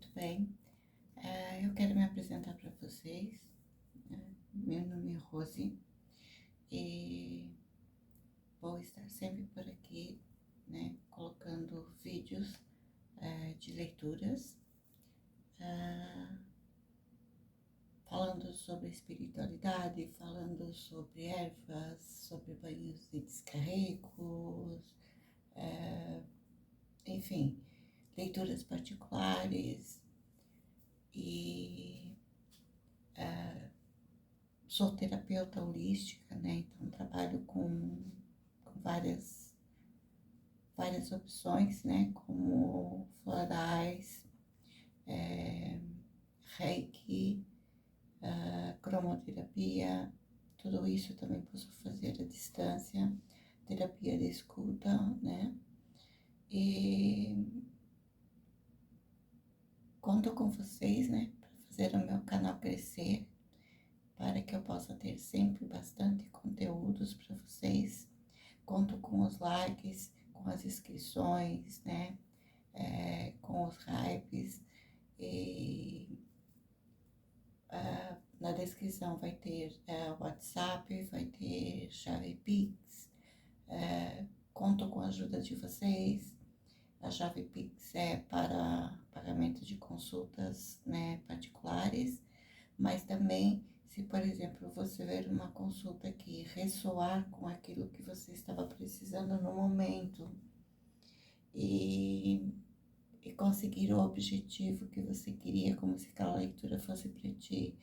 muito bem. Eu quero me apresentar para vocês. Meu nome é Rose e vou estar sempre por aqui, né, colocando vídeos de leituras, falando sobre espiritualidade, falando sobre ervas, sobre banhos de descarregos, enfim, leituras particulares e sou terapeuta holística, né? Então trabalho com várias opções, né? Como florais, reiki, cromoterapia, tudo isso eu também posso fazer à distância, terapia de escuta, né? E conto com vocês, né? Para fazer o meu canal crescer, para que eu possa ter sempre bastante conteúdos para vocês. Conto com os likes, com as inscrições, né? Com os hypes. E na descrição vai ter WhatsApp, vai ter chave Pix. Conto com a ajuda de vocês. A chave Pix é para pagamento de consultas, né, particulares, mas também, se por exemplo você ver uma consulta que ressoar com aquilo que você estava precisando no momento e conseguir o objetivo que você queria, como se aquela leitura fosse para ti,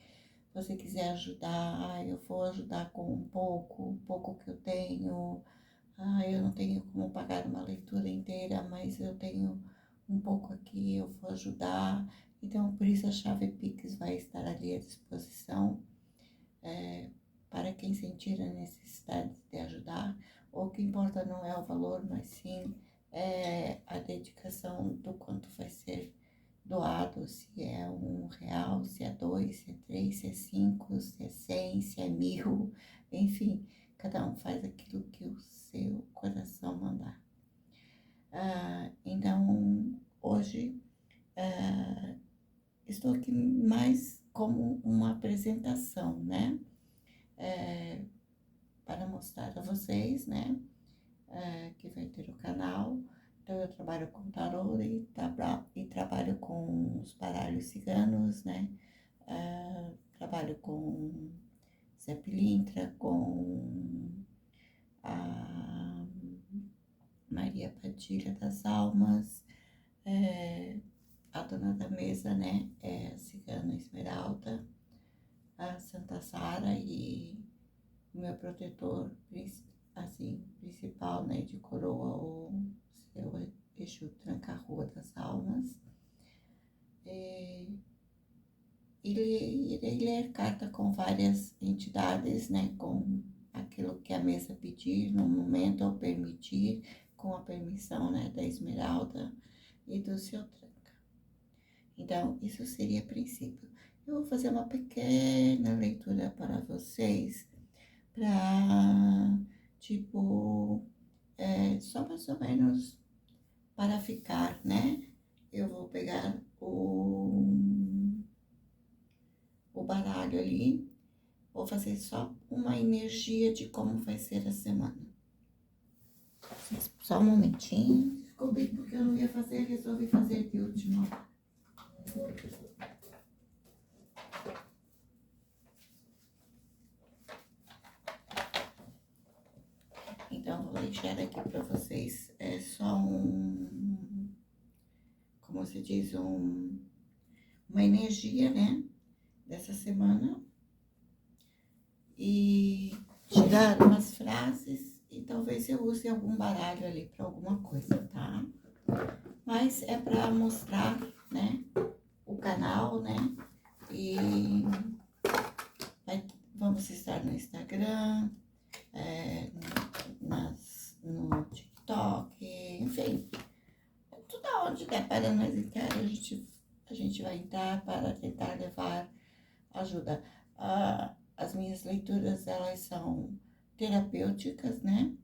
você quiser ajudar, eu vou ajudar com um pouco que eu tenho. Eu não tenho como pagar uma leitura inteira, mas eu tenho um pouco aqui, eu vou ajudar. Então, por isso a chave Pix vai estar ali à disposição, para quem sentir a necessidade de ajudar. O que importa não é o valor, mas sim a dedicação do quanto vai ser doado, se é R$ 1, se é 2, se é 3, se é 5, se é 100, se é 1000, enfim, cada um faz aquilo que o seu coração mandar. Então, hoje estou aqui mais como uma apresentação, né? Para mostrar a vocês, né? Que vai ter o canal. Então, eu trabalho com tarô e trabalho com os baralhos ciganos, né? Trabalho com Zé Pilintra, com a Maria Padilha das Almas, a dona da mesa, né? É a cigana Esmeralda, a Santa Sara e o meu protetor assim, principal, né, de coroa, o seu Exu Tranca-Rua das Almas. Irei ler carta com várias entidades, né, com aquilo que a mesa pedir no momento ou permitir, com a permissão, né, da Esmeralda e do seu Tranca. Então, isso seria a princípio. Eu vou fazer uma pequena leitura para vocês, para, tipo, só mais ou menos para ficar, né? Eu vou pegar o baralho ali, vou fazer só uma energia de como vai ser a semana. Só um momentinho. Desculpe, porque eu não ia fazer, resolvi fazer de última hora. Então, vou deixar aqui para vocês só como se diz, uma energia, né, dessa semana. E tirar umas frases e talvez eu use algum baralho ali para alguma coisa, tá? Mas é para mostrar, né, o canal, né? E vamos estar no Instagram, no TikTok, enfim, tudo onde der para nós entrar, a gente vai entrar para tentar levar ajuda. As minhas leituras, elas são terapêuticas, né?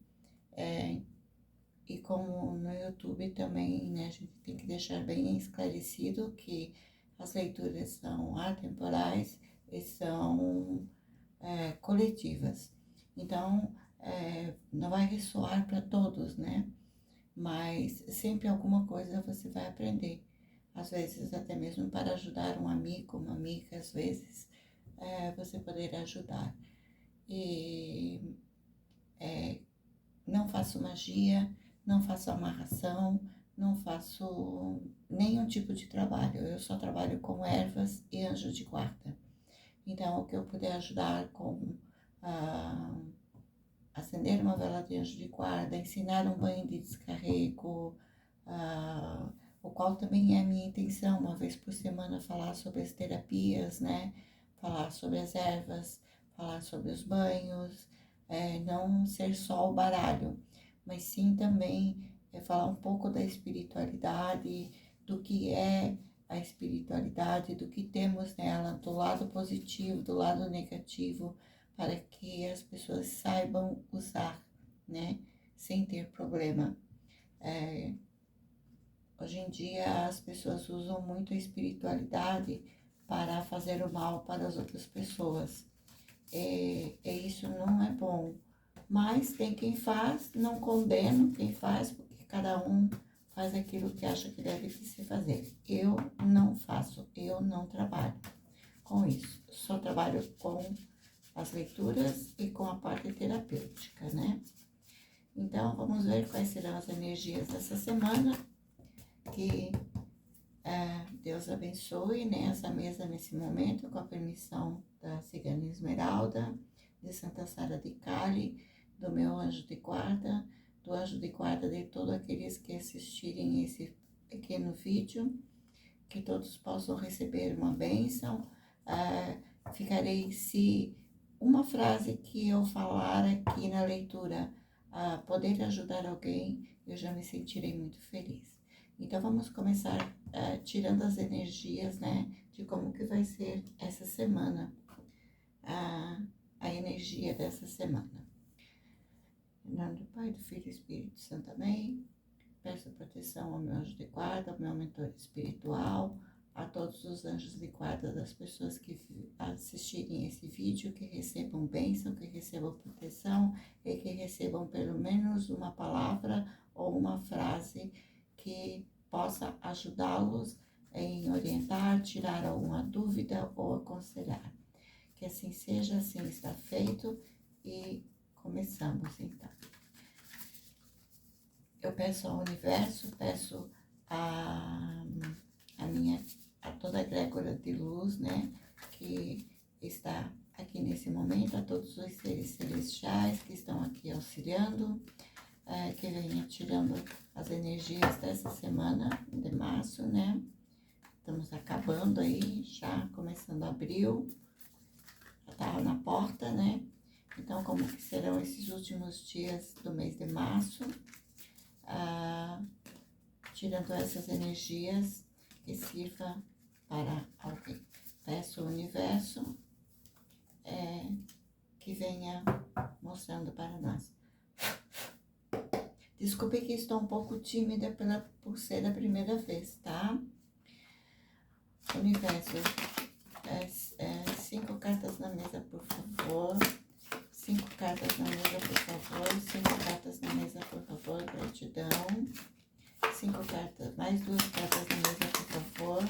E como no YouTube também, né, a gente tem que deixar bem esclarecido que as leituras são atemporais e são coletivas. Então, não vai ressoar para todos, né? Mas sempre alguma coisa você vai aprender. Às vezes, até mesmo para ajudar um amigo, uma amiga, às vezes, você poder ajudar. E não faço magia, não faço amarração, não faço nenhum tipo de trabalho. Eu só trabalho com ervas e anjo de guarda. Então, o que eu puder ajudar com ah, acender uma vela de anjo de guarda, ensinar um banho de descarrego, o qual também é a minha intenção, uma vez por semana, falar sobre as terapias, né? Falar sobre as ervas, falar sobre os banhos, não ser só o baralho, mas sim também falar um pouco da espiritualidade, do que é a espiritualidade, do que temos nela, do lado positivo, do lado negativo, para que as pessoas saibam usar, né, sem ter problema. Hoje em dia as pessoas usam muito a espiritualidade para fazer o mal para as outras pessoas. Isso não é bom. Mas tem quem faz, não condeno quem faz, porque cada um faz aquilo que acha que deve se fazer. Eu não faço, eu não trabalho com isso. Só trabalho com as leituras e com a parte terapêutica, né? Então, vamos ver quais serão as energias dessa semana. Que Deus abençoe, né, essa mesa nesse momento, com a permissão da Cigana Esmeralda, de Santa Sara de Cali, do meu anjo de guarda, do anjo de guarda de todos aqueles que assistirem esse pequeno vídeo, que todos possam receber uma bênção. Ficarei, se uma frase que eu falar aqui na leitura poder ajudar alguém, eu já me sentirei muito feliz. Então, vamos começar tirando as energias, né, de como que vai ser essa semana, a energia dessa semana. Em nome do Pai, do Filho e do Espírito Santo, amém. Peço proteção ao meu anjo de guarda, ao meu mentor espiritual, a todos os anjos de guarda das pessoas que assistirem esse vídeo, que recebam bênção, que recebam proteção e que recebam pelo menos uma palavra ou uma frase que possa ajudá-los em orientar, tirar alguma dúvida ou aconselhar. Que assim seja, assim está feito e começamos então. Eu peço ao universo, peço a toda a egrégora de luz, né, que está aqui nesse momento, a todos os seres celestiais que estão aqui auxiliando, que venha tirando as energias dessa semana de março, né? Estamos acabando aí, já começando abril, já está na porta, né? Então, como que serão esses últimos dias do mês de março? Tirando essas energias que sirva para alguém. Peço ao universo que venha mostrando para nós. Desculpe que estou um pouco tímida por ser a primeira vez, tá? Universo, 5 cartas na mesa, por favor. 5 cartas na mesa, por favor. 5 cartas na mesa, por favor. Gratidão. 5 cartas, mais 2 cartas na mesa, por favor.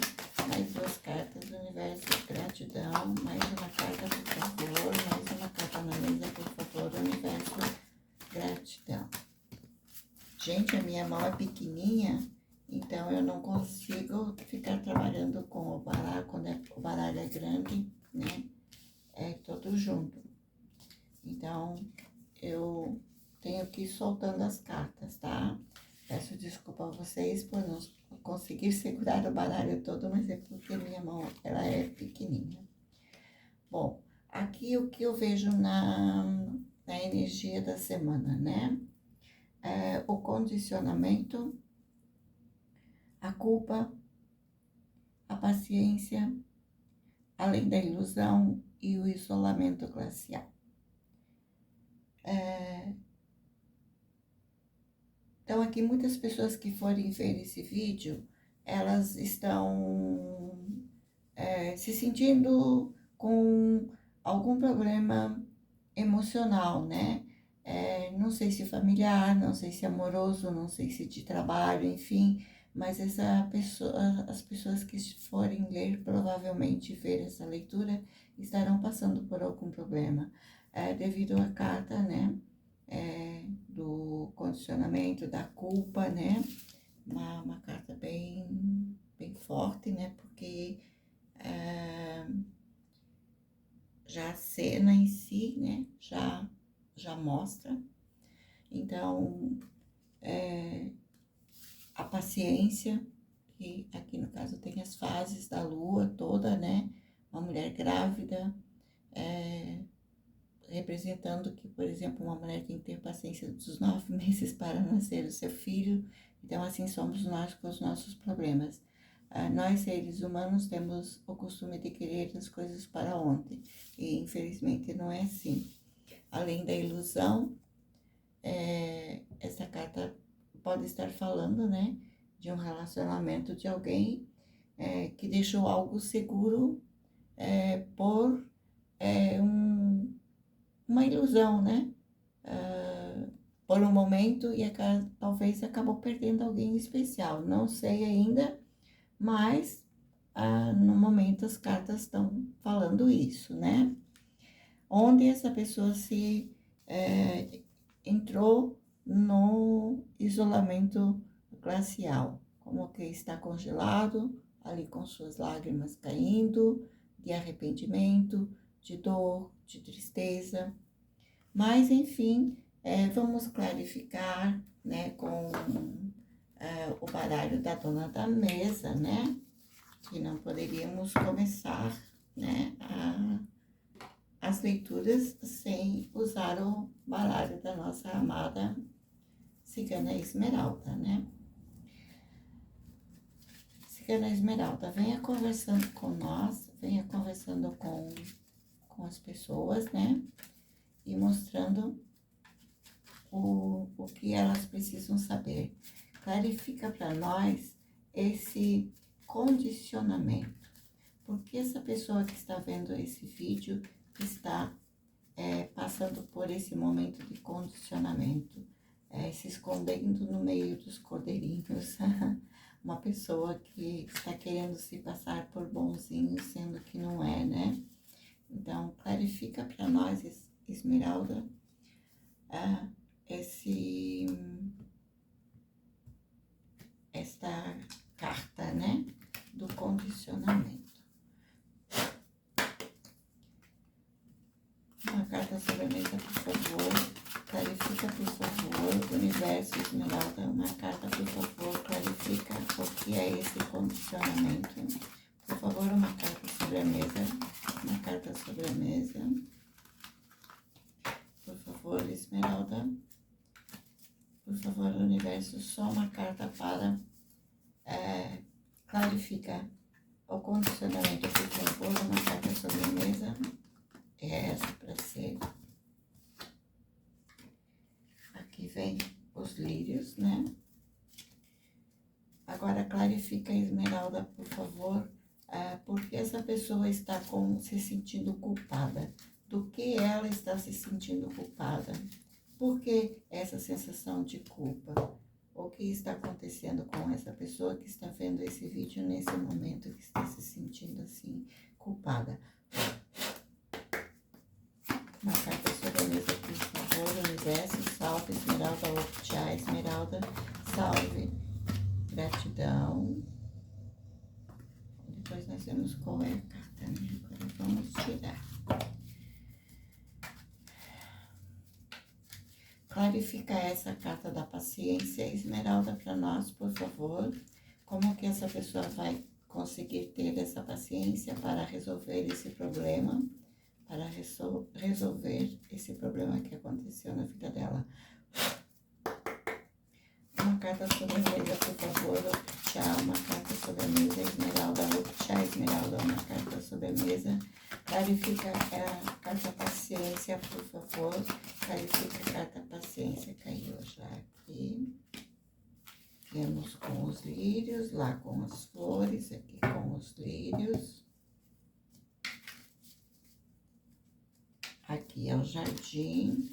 Mais 2 cartas do universo, gratidão. Mais uma carta, por favor. Mais uma carta na mesa, por favor. Universo, gratidão. Gente, a minha mão é pequenininha, então eu não consigo ficar trabalhando com o baralho, quando o baralho é grande, né? É todo junto. Então, eu tenho que ir soltando as cartas, tá? Peço desculpa a vocês por não conseguir segurar o baralho todo, mas é porque minha mão, ela é pequenininha. Bom, aqui o que eu vejo na energia da semana, né? O condicionamento, a culpa, a paciência, além da ilusão e o isolamento glacial. Então, aqui, muitas pessoas que forem ver esse vídeo, elas estão se sentindo com algum problema emocional, né? Não sei se familiar, não sei se amoroso, não sei se de trabalho, enfim, mas as pessoas que forem ler, provavelmente ver essa leitura, estarão passando por algum problema, devido à carta, né? Do condicionamento, da culpa, né? Uma carta bem forte, né? Porque já a cena em si, né? Já mostra. Então, a paciência, que aqui no caso tem as fases da lua toda, né? Uma mulher grávida, representando que, por exemplo, uma mulher tem que ter paciência dos 9 meses para nascer o seu filho. Então, assim somos nós com os nossos problemas. Nós, seres humanos, temos o costume de querer as coisas para ontem. E, infelizmente, não é assim. Além da ilusão, essa carta pode estar falando, né, de um relacionamento de alguém que deixou algo seguro por uma ilusão, né? Por um momento e talvez acabou perdendo alguém especial. Não sei ainda, mas no momento as cartas estão falando isso, né? Onde essa pessoa se entrou no isolamento glacial, como que está congelado, ali com suas lágrimas caindo, de arrependimento, de dor, de tristeza. Mas, enfim, vamos clarificar, né, com o baralho da dona da mesa, né, que não poderíamos começar, né, as leituras sem usar o baralho da nossa amada Cigana Esmeralda, né. Cigana Esmeralda, venha conversando com nós, venha conversando com as pessoas, né, e mostrando o que elas precisam saber. Clarifica para nós esse condicionamento. Porque essa pessoa que está vendo esse vídeo está passando por esse momento de condicionamento, se escondendo no meio dos cordeirinhos. Uma pessoa que está querendo se passar por bonzinho, sendo que não é, né? Então, clarifica para nós, Esmeralda, esta carta, né, do condicionamento. Uma carta sobre a mesa, por favor. Clarifica, por favor. Universo, Esmeralda, uma carta, por favor. Clarifica o que é esse condicionamento. Por favor, uma carta sobre a mesa. Uma carta sobre a mesa. Por favor, Esmeralda. Por favor, Universo, só uma carta para clarificar o condicionamento. Por favor, uma carta sobre a mesa. É essa para ser. Aqui vem os lírios, né? Agora, clarifica, Esmeralda, por favor, porque essa pessoa está se sentindo culpada. Do que ela está se sentindo culpada? Por que essa sensação de culpa? O que está acontecendo com essa pessoa que está vendo esse vídeo nesse momento, que está se sentindo assim, culpada? Uma carta sobre a mesa, por favor, Universo, salve, Esmeralda, Okja, Esmeralda, salve, gratidão. Depois nós vemos qual é a carta, né? Agora vamos tirar. Clarifica essa carta da paciência, Esmeralda, para nós, por favor. Como que essa pessoa vai conseguir ter essa paciência para resolver esse problema? Para resolver esse problema que aconteceu na vida dela. Uma carta sobre a mesa, por favor, Okja, uma carta sobre a mesa, Esmeralda, Okja, Esmeralda, uma carta sobre a mesa. Clarifica a carta paciência, por favor. Clarifica a carta paciência, caiu já aqui. Viemos com os lírios, lá com as flores, aqui com os lírios. Aqui é o jardim.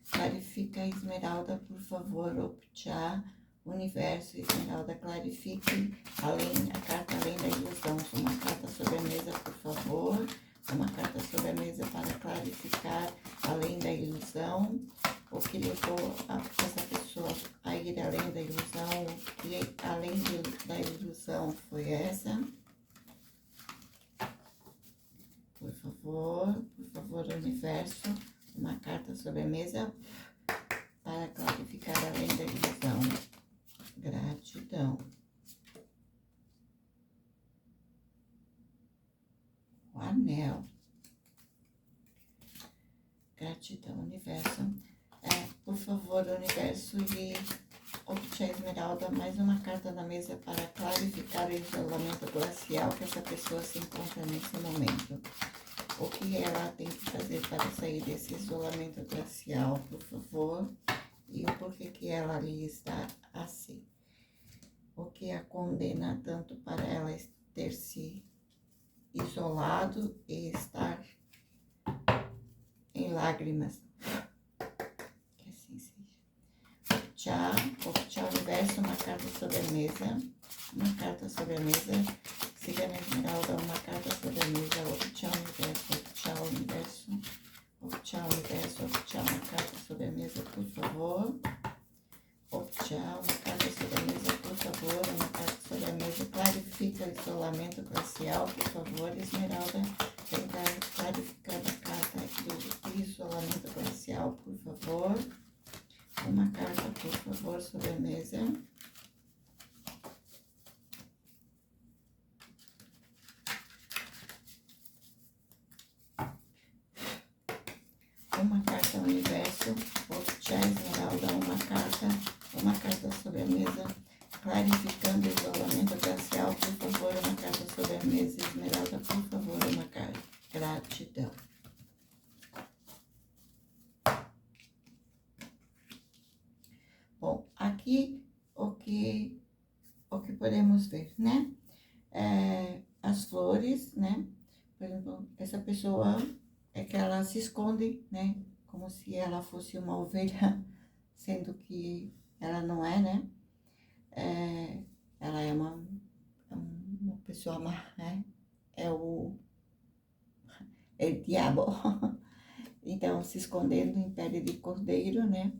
Clarifica, Esmeralda, por favor, Opchá, Universo, Esmeralda, clarifique a carta além da ilusão. Uma carta sobre a mesa, por favor. Uma carta sobre a mesa para clarificar além da ilusão. O que levou essa pessoa a ir além da ilusão? O que além da ilusão foi essa? Por favor, Universo. Uma carta sobre a mesa para clarificar além da ilusão. Gratidão. O anel. Gratidão, Universo. Por favor, Universo, e Opchá Esmeralda, mais uma carta na mesa para clarificar o isolamento glacial que essa pessoa se encontra nesse momento. O que ela tem que fazer para sair desse isolamento glacial, por favor, e o porquê que ela ali está assim. O que a condena tanto para ela ter se isolado e estar em lágrimas. Que assim seja. Opchá Universo, uma carta sobre a mesa. Uma carta sobre a mesa. Siga na Esmeralda, uma carta sobre a mesa. Opchá Universo, Opchá Universo. Opchá Universo, Opchá, uma carta sobre a mesa, por favor. Opchá, uma carta sobre a mesa, por favor. Uma carta sobre a mesa. Clarifica o isolamento glacial, por favor, Esmeralda. Tentar clarificar a carta do isolamento glacial, por favor. Uma carta, por favor, sobre a mesa. Uma carta ao Universo. Opchá Esmeralda, uma carta sobre a mesa. Clarificando o isolamento glacial, por favor, uma carta sobre a mesa. Esmeralda, por favor, uma carta. Gratidão. Bom, aqui o que podemos ver, né? As flores, né? Por exemplo, essa pessoa é que ela se esconde, né? Como se ela fosse uma ovelha, sendo que ela não é, né? Ela é uma pessoa má, né? É o diabo. Então, se escondendo em pele de cordeiro, né?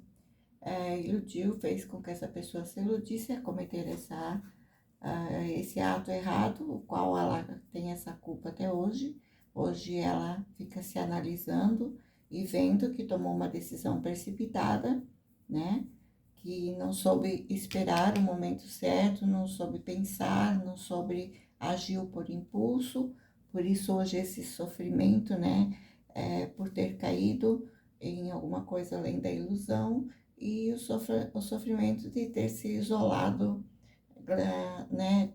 Iludiu, fez com que essa pessoa se iludisse a cometer esse ato errado, o qual ela tem essa culpa até hoje. Hoje ela fica se analisando e vendo que tomou uma decisão precipitada, né? Que não soube esperar o momento certo, não soube pensar, não soube agir por impulso. Por isso hoje esse sofrimento, né? Por ter caído em alguma coisa além da ilusão e o sofrimento de ter se isolado, né?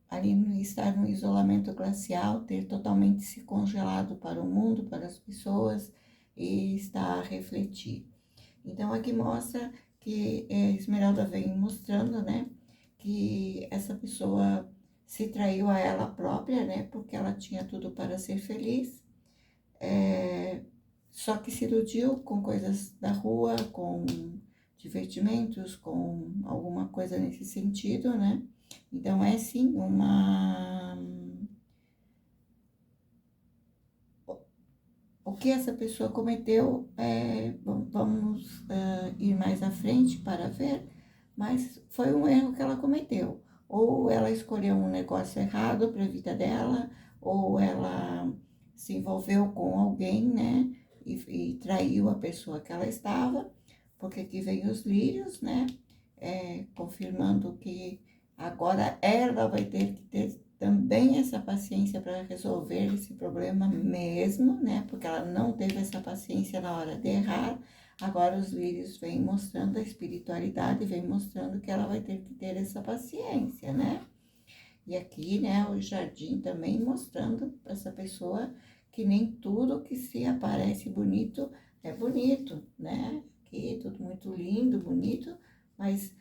Ali estar no isolamento glacial, ter totalmente se congelado para o mundo, para as pessoas e estar a refletir. Então aqui mostra que Esmeralda vem mostrando, né, que essa pessoa se traiu a ela própria, né, porque ela tinha tudo para ser feliz, só que se iludiu com coisas da rua, com divertimentos, com alguma coisa nesse sentido, né? Então, é sim o que essa pessoa cometeu, vamos ir mais à frente para ver, mas foi um erro que ela cometeu. Ou ela escolheu um negócio errado para a vida dela, ou ela se envolveu com alguém, né? E traiu a pessoa que ela estava, porque aqui vem os lírios, né? Confirmando que agora ela vai ter que ter também essa paciência para resolver esse problema mesmo, né? Porque ela não teve essa paciência na hora de errar. Agora os lírios vêm mostrando a espiritualidade, vem mostrando que ela vai ter que ter essa paciência, né? E aqui, né, o jardim também mostrando para essa pessoa que nem tudo que se aparece bonito é bonito, né? Aqui tudo muito lindo, bonito, mas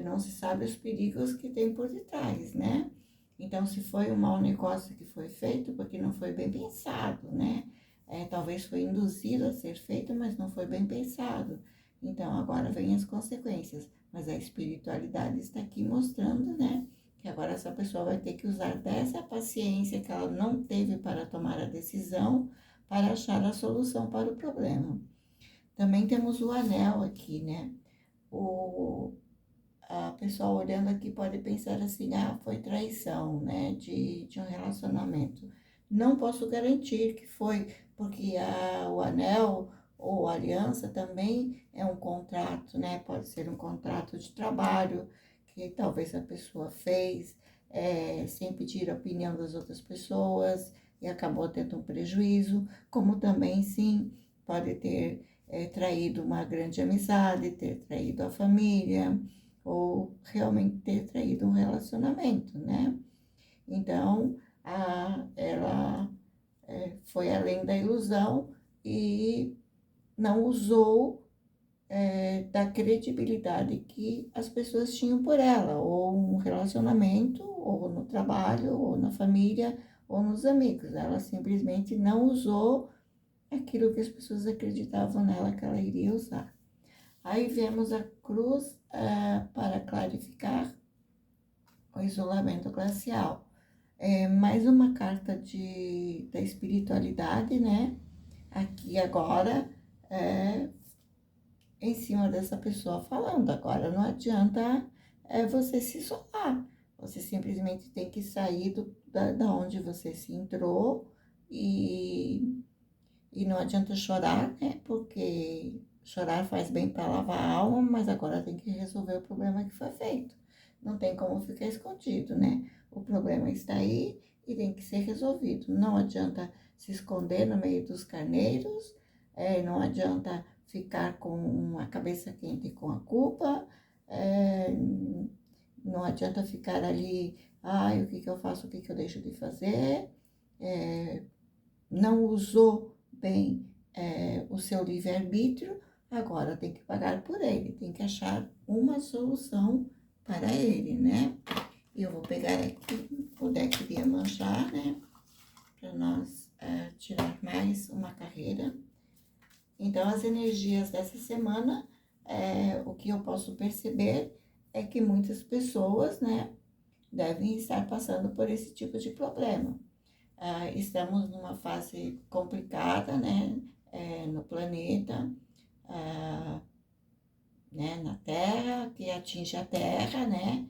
não se sabe os perigos que tem por detrás, né? Então, se foi um mau negócio que foi feito, porque não foi bem pensado, né? Talvez foi induzido a ser feito, mas não foi bem pensado. Então, agora vem as consequências. Mas a espiritualidade está aqui mostrando, né? Que agora essa pessoa vai ter que usar dessa paciência que ela não teve para tomar a decisão, para achar a solução para o problema. Também temos o anel aqui, né? A pessoa olhando aqui pode pensar assim, foi traição, né, de um relacionamento. Não posso garantir que foi, porque o anel ou a aliança também é um contrato, né, pode ser um contrato de trabalho, que talvez a pessoa fez sem pedir a opinião das outras pessoas e acabou tendo um prejuízo, como também, sim, pode ter traído uma grande amizade, ter traído a família, ou realmente ter traído um relacionamento, né? Então, ela foi além da ilusão e não usou da credibilidade que as pessoas tinham por ela, ou um relacionamento, ou no trabalho, ou na família, ou nos amigos. Ela simplesmente não usou aquilo que as pessoas acreditavam nela que ela iria usar. Aí vemos a cruz para clarificar o isolamento glacial. Mais uma carta da espiritualidade, né? Aqui agora, em cima dessa pessoa falando. Agora não adianta você se isolar. Você simplesmente tem que sair da onde você se entrou e não adianta chorar, né? Porque chorar faz bem para lavar a alma, mas agora tem que resolver o problema que foi feito. Não tem como ficar escondido, né? O problema está aí e tem que ser resolvido. Não adianta se esconder no meio dos carneiros, não adianta ficar com a cabeça quente com a culpa, não adianta ficar ali, o que eu faço, o que eu deixo de fazer, não usou bem o seu livre-arbítrio, agora tem que pagar por ele, tem que achar uma solução para ele, né? Eu vou pegar aqui o deck de Iemanjá, né? Para nós tirar mais uma carreira. Então, as energias dessa semana, o que eu posso perceber é que muitas pessoas, né, devem estar passando por esse tipo de problema. Estamos numa fase complicada, né, no planeta, né, na Terra, que atinge a Terra, né,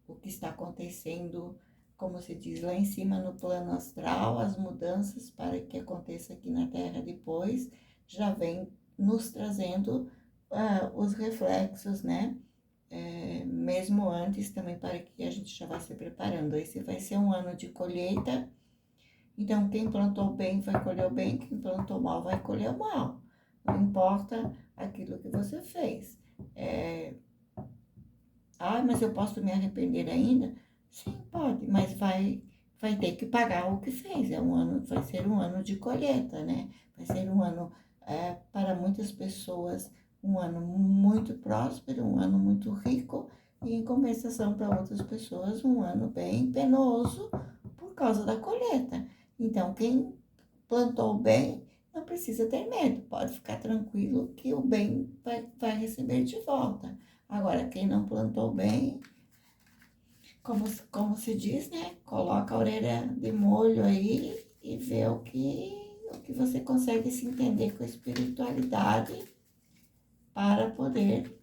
o que está acontecendo, como se diz lá em cima no plano astral, as mudanças para que aconteça aqui na Terra depois, já vem nos trazendo os reflexos, né, mesmo antes também para que a gente já vá se preparando. Esse vai ser um ano de colheita, então quem plantou bem vai colher o bem, quem plantou mal vai colher o mal. Não importa aquilo que você fez. Mas eu posso me arrepender ainda? Sim, pode, mas vai ter que pagar o que fez. Vai ser um ano de colheita, né? Vai ser um ano, para muitas pessoas, um ano muito próspero, um ano muito rico, e em compensação para outras pessoas, um ano bem penoso por causa da colheita. Então, quem plantou bem não precisa ter medo, pode ficar tranquilo que o bem vai receber de volta. Agora, quem não plantou bem, como se diz, né? Coloca a orelha de molho aí e vê o que você consegue se entender com a espiritualidade para poder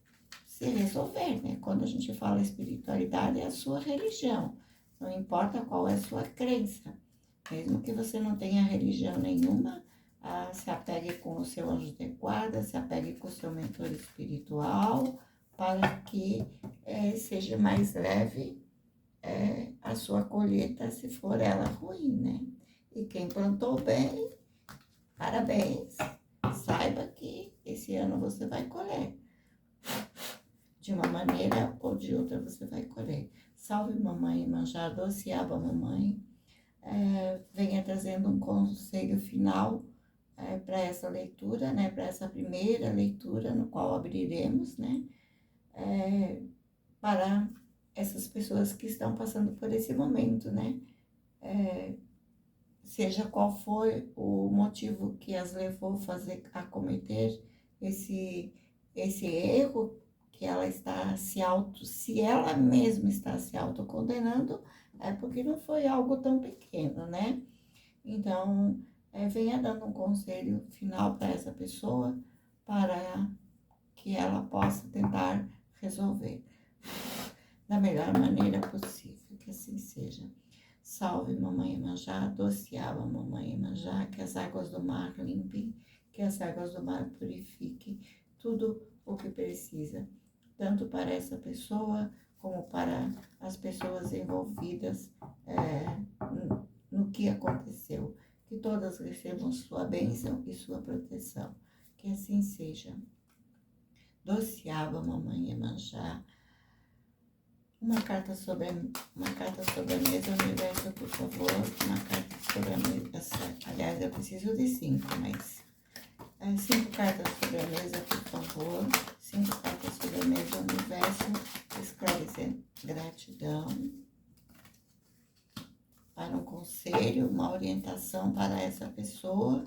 se resolver, né? Quando a gente fala espiritualidade, é a sua religião. Não importa qual é a sua crença. Mesmo que você não tenha religião nenhuma, se apegue com o seu anjo de guarda, se apegue com o seu mentor espiritual, para que seja mais leve a sua colheita, se for ela ruim, né? E quem plantou bem, parabéns, saiba que esse ano você vai colher. De uma maneira ou de outra você vai colher. Salve Mamãe Iemanjá, doceava Mamãe, venha trazendo um conselho final para essa leitura, né, para essa primeira leitura, no qual abriremos, né, para essas pessoas que estão passando por esse momento, né, seja qual for o motivo que as levou a cometer esse erro, que ela está se ela mesma está se autocondenando, é porque não foi algo tão pequeno, né? Então, venha dando um conselho final para essa pessoa, para que ela possa tentar resolver da melhor maneira possível, que assim seja. Salve Mamãe Iemanjá, doceava Mamãe Iemanjá, que as águas do mar limpem, que as águas do mar purifiquem tudo o que precisa, tanto para essa pessoa como para as pessoas envolvidas no que aconteceu. Que todas recebam sua bênção e sua proteção. Que assim seja. Doceava Mamãe Iemanjá. Uma carta sobre a mesa, universo, por favor. Uma carta sobre a mesa. Aliás, eu preciso de 5, mas 5 cartas sobre a mesa, por favor. 5 cartas sobre a mesa, universo, esclarecendo. Gratidão. Para um conselho, uma orientação para essa pessoa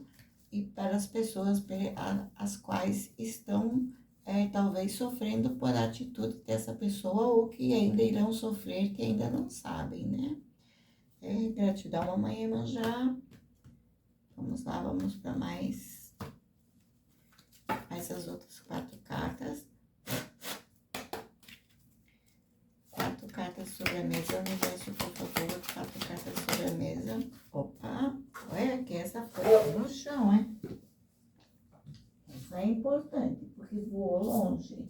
e para as pessoas as quais estão talvez sofrendo por atitude dessa pessoa ou que ainda irão sofrer, que ainda não sabem, né? Gratidão, Mamãe Iemanjá. Vamos lá, vamos para mais as outras 4 cartas. 4 cartas sobre a mesa, universo, por favor. 4 cartas sobre a mesa. Opa, olha que essa foi no chão, hein? Isso é importante, porque voou longe.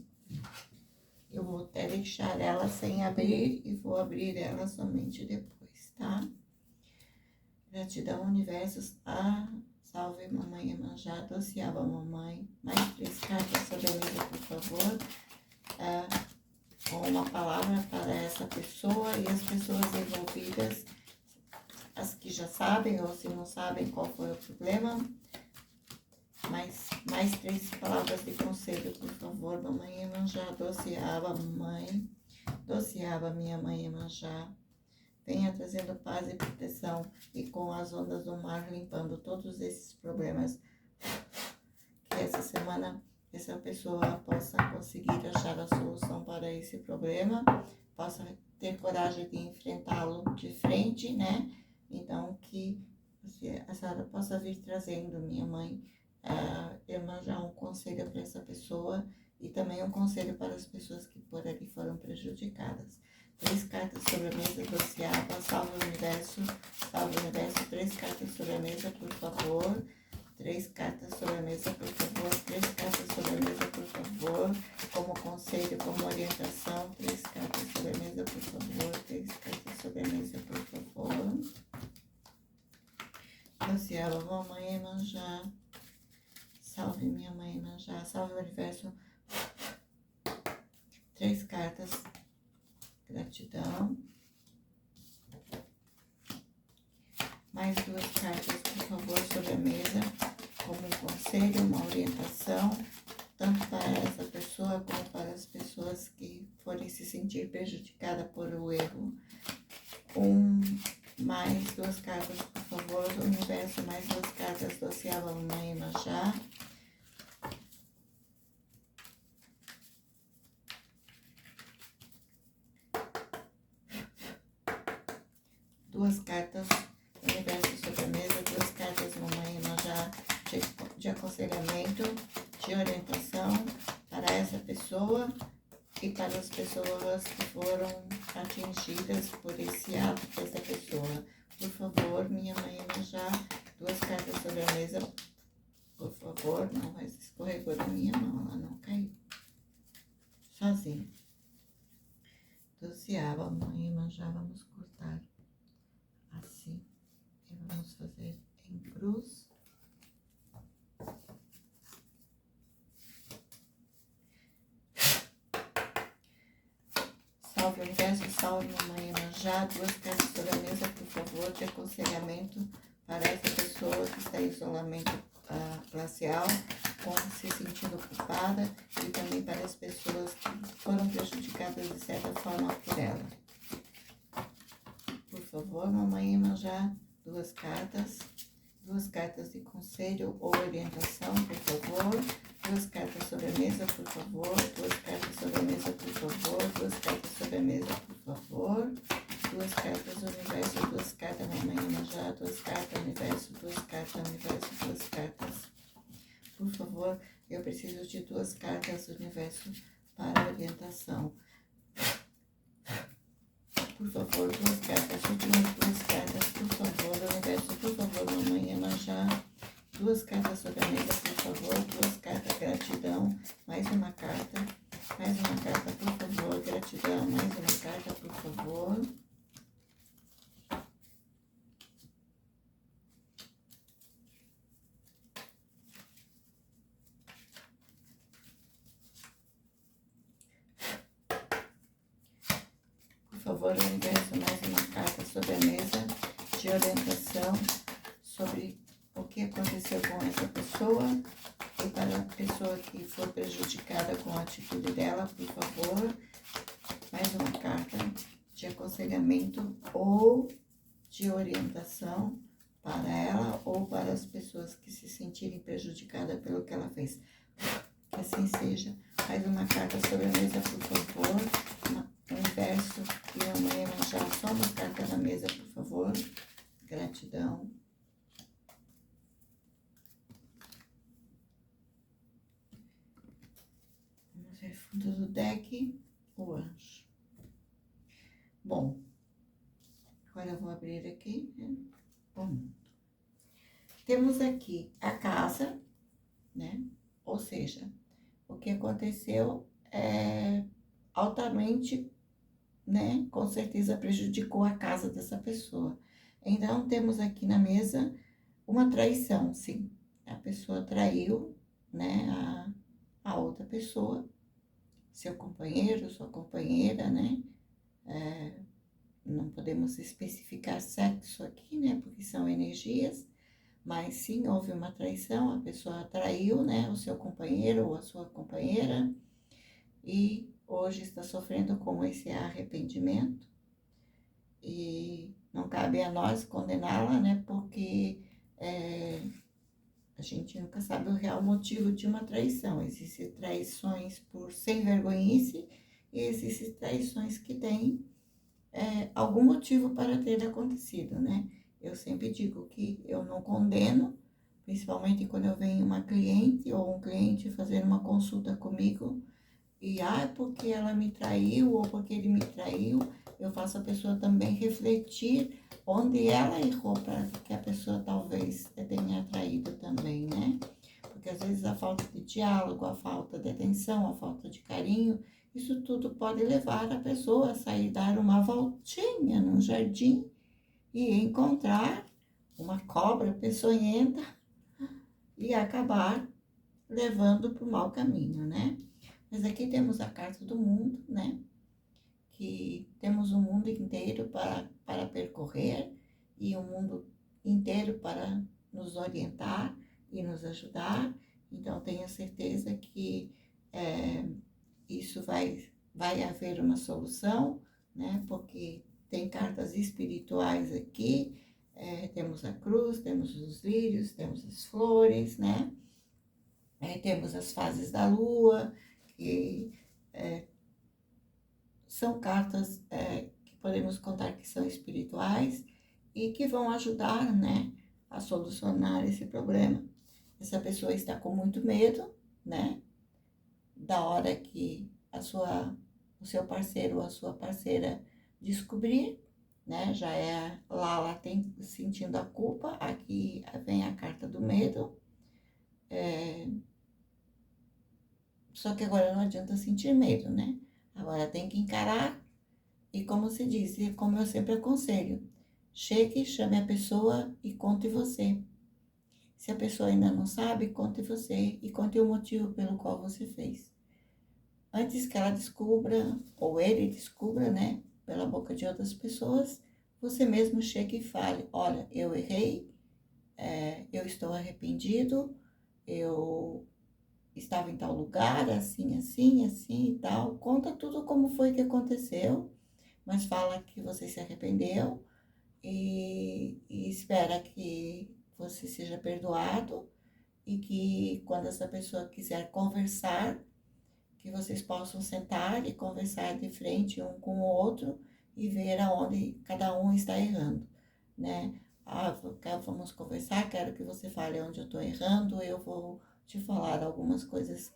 Eu vou até deixar ela sem abrir e vou abrir ela somente depois, tá? Gratidão, universo. Salve Mamãe Iemanjá, doceava Mamãe. Mais 3 cartas sobre a mesa, por favor. Com uma palavra para essa pessoa e as pessoas envolvidas, as que já sabem ou se não sabem qual foi o problema. Mais 3 palavras de conselho, por favor, Mamãe Iemanjá, doceava Mamãe, doceava minha Mãe Iemanjá, venha trazendo paz e proteção e com as ondas do mar limpando todos esses problemas, que essa semana essa pessoa possa conseguir achar a solução para esse problema, possa ter coragem de enfrentá-lo de frente, né? Então, que a senhora possa vir trazendo, minha mãe, Iemanjá, um conselho para essa pessoa e também um conselho para as pessoas que por ali foram prejudicadas. 3 cartas sobre a mesa, doceava, salve o universo, 3 cartas sobre a mesa, por favor. 3 cartas sobre a mesa, por favor. 3 cartas sobre a mesa, por favor. Como conselho, como orientação. 3 cartas sobre a mesa, por favor. 3 cartas sobre a mesa, por favor. Doceava, Mamãe Iemanjá. Salve minha Mãe Iemanjá. Salve o universo. 3 cartas. Gratidão. Mais 2 cartas, por favor, sobre a mesa, como um conselho, uma orientação, tanto para essa pessoa como para as pessoas que forem se sentir prejudicadas por o erro. Mais 2 cartas, por favor, do universo, mais 2 cartas, doceava Mamãe Iemanjá. Duas cartas, universo sobre a mesa, 2 cartas, Mamãe Iemanjá, de aconselhamento, de orientação para essa pessoa e para as pessoas que foram atingidas por esse ato dessa pessoa. Por favor, minha Mãe Iemanjá, 2 cartas sobre a mesa, por favor. Não, mas escorregou da minha mão, ela não caiu. Sozinha. Doceava, Mãe Iemanjá, vamos cortar assim. E vamos fazer em cruz. Salve que o universo salve Mamãe Iemanjá, 2 cartas sobre a mesa, por favor, de aconselhamento para essa pessoa que está em isolamento glacial, se sentindo culpada, e também para as pessoas que foram prejudicadas de certa forma por ela. Por favor, Mamãe Iemanjá, 2 cartas de conselho ou orientação, por favor. 2 cartas sobre a mesa, por favor. 2 cartas sobre a mesa, por favor. 2 cartas sobre a mesa, por favor. 2 cartas do universo, 2 cartas Mamãe Iemanjá, 2 cartas universo, 2 cartas universo, 2 cartas. Por favor, eu preciso de 2 cartas do universo para orientação. Por favor, 2 cartas, últimas 2 cartas, por favor, universo, por favor, Mamãe Iemanjá. 2 cartas sobre a mesa, por favor, 2 cartas, gratidão, mais uma carta, por favor, gratidão, mais uma carta, por favor. Por favor, universo, mais uma carta sobre a mesa de orientação sobre o que aconteceu com essa pessoa e para a pessoa que foi prejudicada com a atitude dela, por favor, mais uma carta de aconselhamento ou de orientação para ela ou para as pessoas que se sentirem prejudicadas pelo que ela fez. Que assim seja. Mais uma carta sobre a mesa, por favor. Universo e Mamãe Iemanjá, só uma carta na mesa, por favor. Gratidão. Vamos ver fundo do deck, o anjo. Bom, agora eu vou abrir aqui, né? Bom, temos aqui a casa, né? Ou seja, o que aconteceu é altamente, né? Com certeza prejudicou a casa dessa pessoa. Então, temos aqui na mesa uma traição, sim. A pessoa traiu, né? A outra pessoa, seu companheiro, sua companheira, né? Não podemos especificar sexo aqui, né? Porque são energias. Mas sim, houve uma traição, a pessoa traiu, né? O seu companheiro ou a sua companheira. E hoje está sofrendo com esse arrependimento e não cabe a nós condená-la, né? Porque a gente nunca sabe o real motivo de uma traição. Existem traições por sem vergonhice e existem traições que têm algum motivo para ter acontecido, né? Eu sempre digo que eu não condeno, principalmente quando eu venho uma cliente ou um cliente fazer uma consulta comigo, e porque ela me traiu ou porque ele me traiu, eu faço a pessoa também refletir onde ela errou para que a pessoa talvez tenha traído também, né? Porque às vezes a falta de diálogo, a falta de atenção, a falta de carinho, isso tudo pode levar a pessoa a sair, dar uma voltinha no jardim e encontrar uma cobra peçonhenta e acabar levando para o mau caminho, né? Mas aqui temos a carta do mundo, né? Que temos um mundo inteiro para percorrer e um mundo inteiro para nos orientar e nos ajudar. Então, tenho certeza que isso vai haver uma solução, né? Porque tem cartas espirituais aqui, temos a cruz, temos os lírios, temos as flores, né? Temos as fases da lua, que são cartas que podemos contar que são espirituais e que vão ajudar, né, a solucionar esse problema. Essa pessoa está com muito medo, né, da hora que o seu parceiro ou a sua parceira descobrir, né, já lá ela tem sentindo a culpa, aqui vem a carta do medo, só que agora não adianta sentir medo, né? Agora tem que encarar e, como se diz, e como eu sempre aconselho, chegue, chame a pessoa e conte você. Se a pessoa ainda não sabe, conte você e conte o motivo pelo qual você fez. antes que ela descubra, ou ele descubra, né, pela boca de outras pessoas, você mesmo chegue e fale: olha, eu errei, eu estou arrependido, eu estava em tal lugar, assim, assim, assim e tal. Conta tudo como foi que aconteceu, mas fala que você se arrependeu e espera que você seja perdoado e que quando essa pessoa quiser conversar, que vocês possam sentar e conversar de frente um com o outro e ver aonde cada um está errando, né? Ah, vamos conversar, quero que você fale onde eu estou errando, eu vou te falar algumas coisas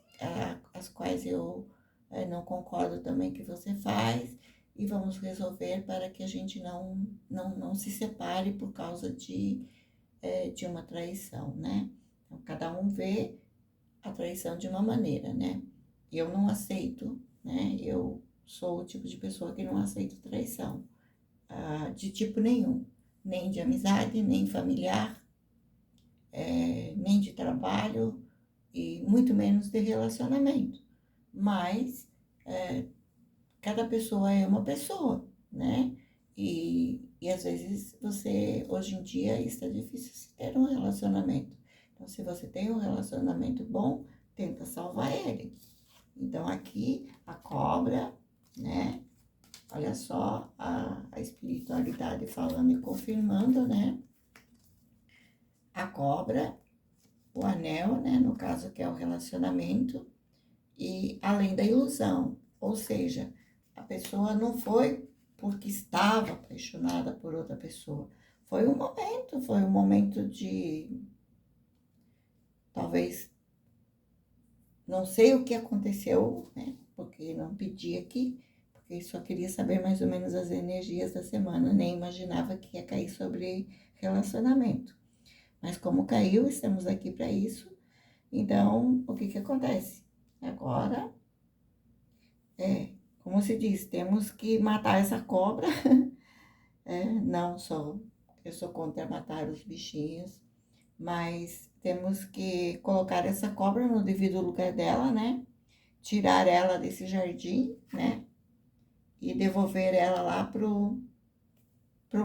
as quais eu não concordo também que você faz e vamos resolver para que a gente não se separe por causa de uma traição, né? Então, cada um vê a traição de uma maneira, né? Eu não aceito, né? Eu sou o tipo de pessoa que não aceito traição, de tipo nenhum, nem de amizade, nem familiar, nem de trabalho e muito menos de relacionamento. Mas cada pessoa é uma pessoa, né? E às vezes hoje em dia, está difícil se ter um relacionamento. Então, se você tem um relacionamento bom, tenta salvar ele. Então, aqui, a cobra, né? Olha só a espiritualidade falando e confirmando, né? A cobra, o anel, né? No caso, que é o relacionamento, e além da ilusão. Ou seja, a pessoa não foi porque estava apaixonada por outra pessoa. Foi um momento de, talvez, não sei o que aconteceu, né? Porque não pedi aqui, porque só queria saber mais ou menos as energias da semana, nem imaginava que ia cair sobre relacionamento. Mas como caiu, estamos aqui para isso. Então, o que que acontece? Agora, como se diz, temos que matar essa cobra. Não só, eu sou contra matar os bichinhos, mas temos que colocar essa cobra no devido lugar dela, né? Tirar ela desse jardim, né? E devolver ela lá pro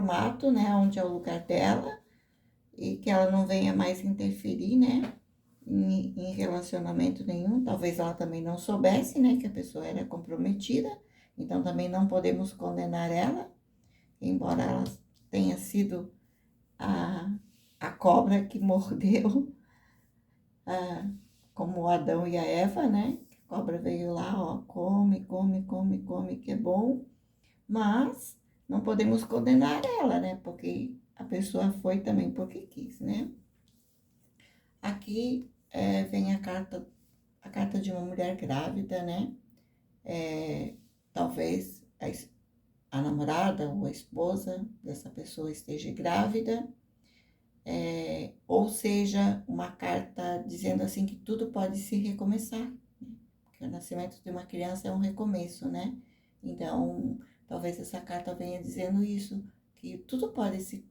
mato, né? Onde é o lugar dela, e que ela não venha mais interferir, né? Em relacionamento nenhum. Talvez ela também não soubesse, né? Que a pessoa era comprometida, então também não podemos condenar ela, embora ela tenha sido a, a cobra que mordeu, como o Adão e a Eva, né? A cobra veio lá, ó, come, come, come, come, que é bom, mas não podemos condenar ela, né? Porque a pessoa foi também porque quis, né? Aqui vem a carta de uma mulher grávida, né? Talvez a namorada ou a esposa dessa pessoa esteja grávida, ou seja, uma carta dizendo assim que tudo pode se recomeçar, né? Porque o nascimento de uma criança é um recomeço, né? Então, talvez essa carta venha dizendo isso, que tudo pode se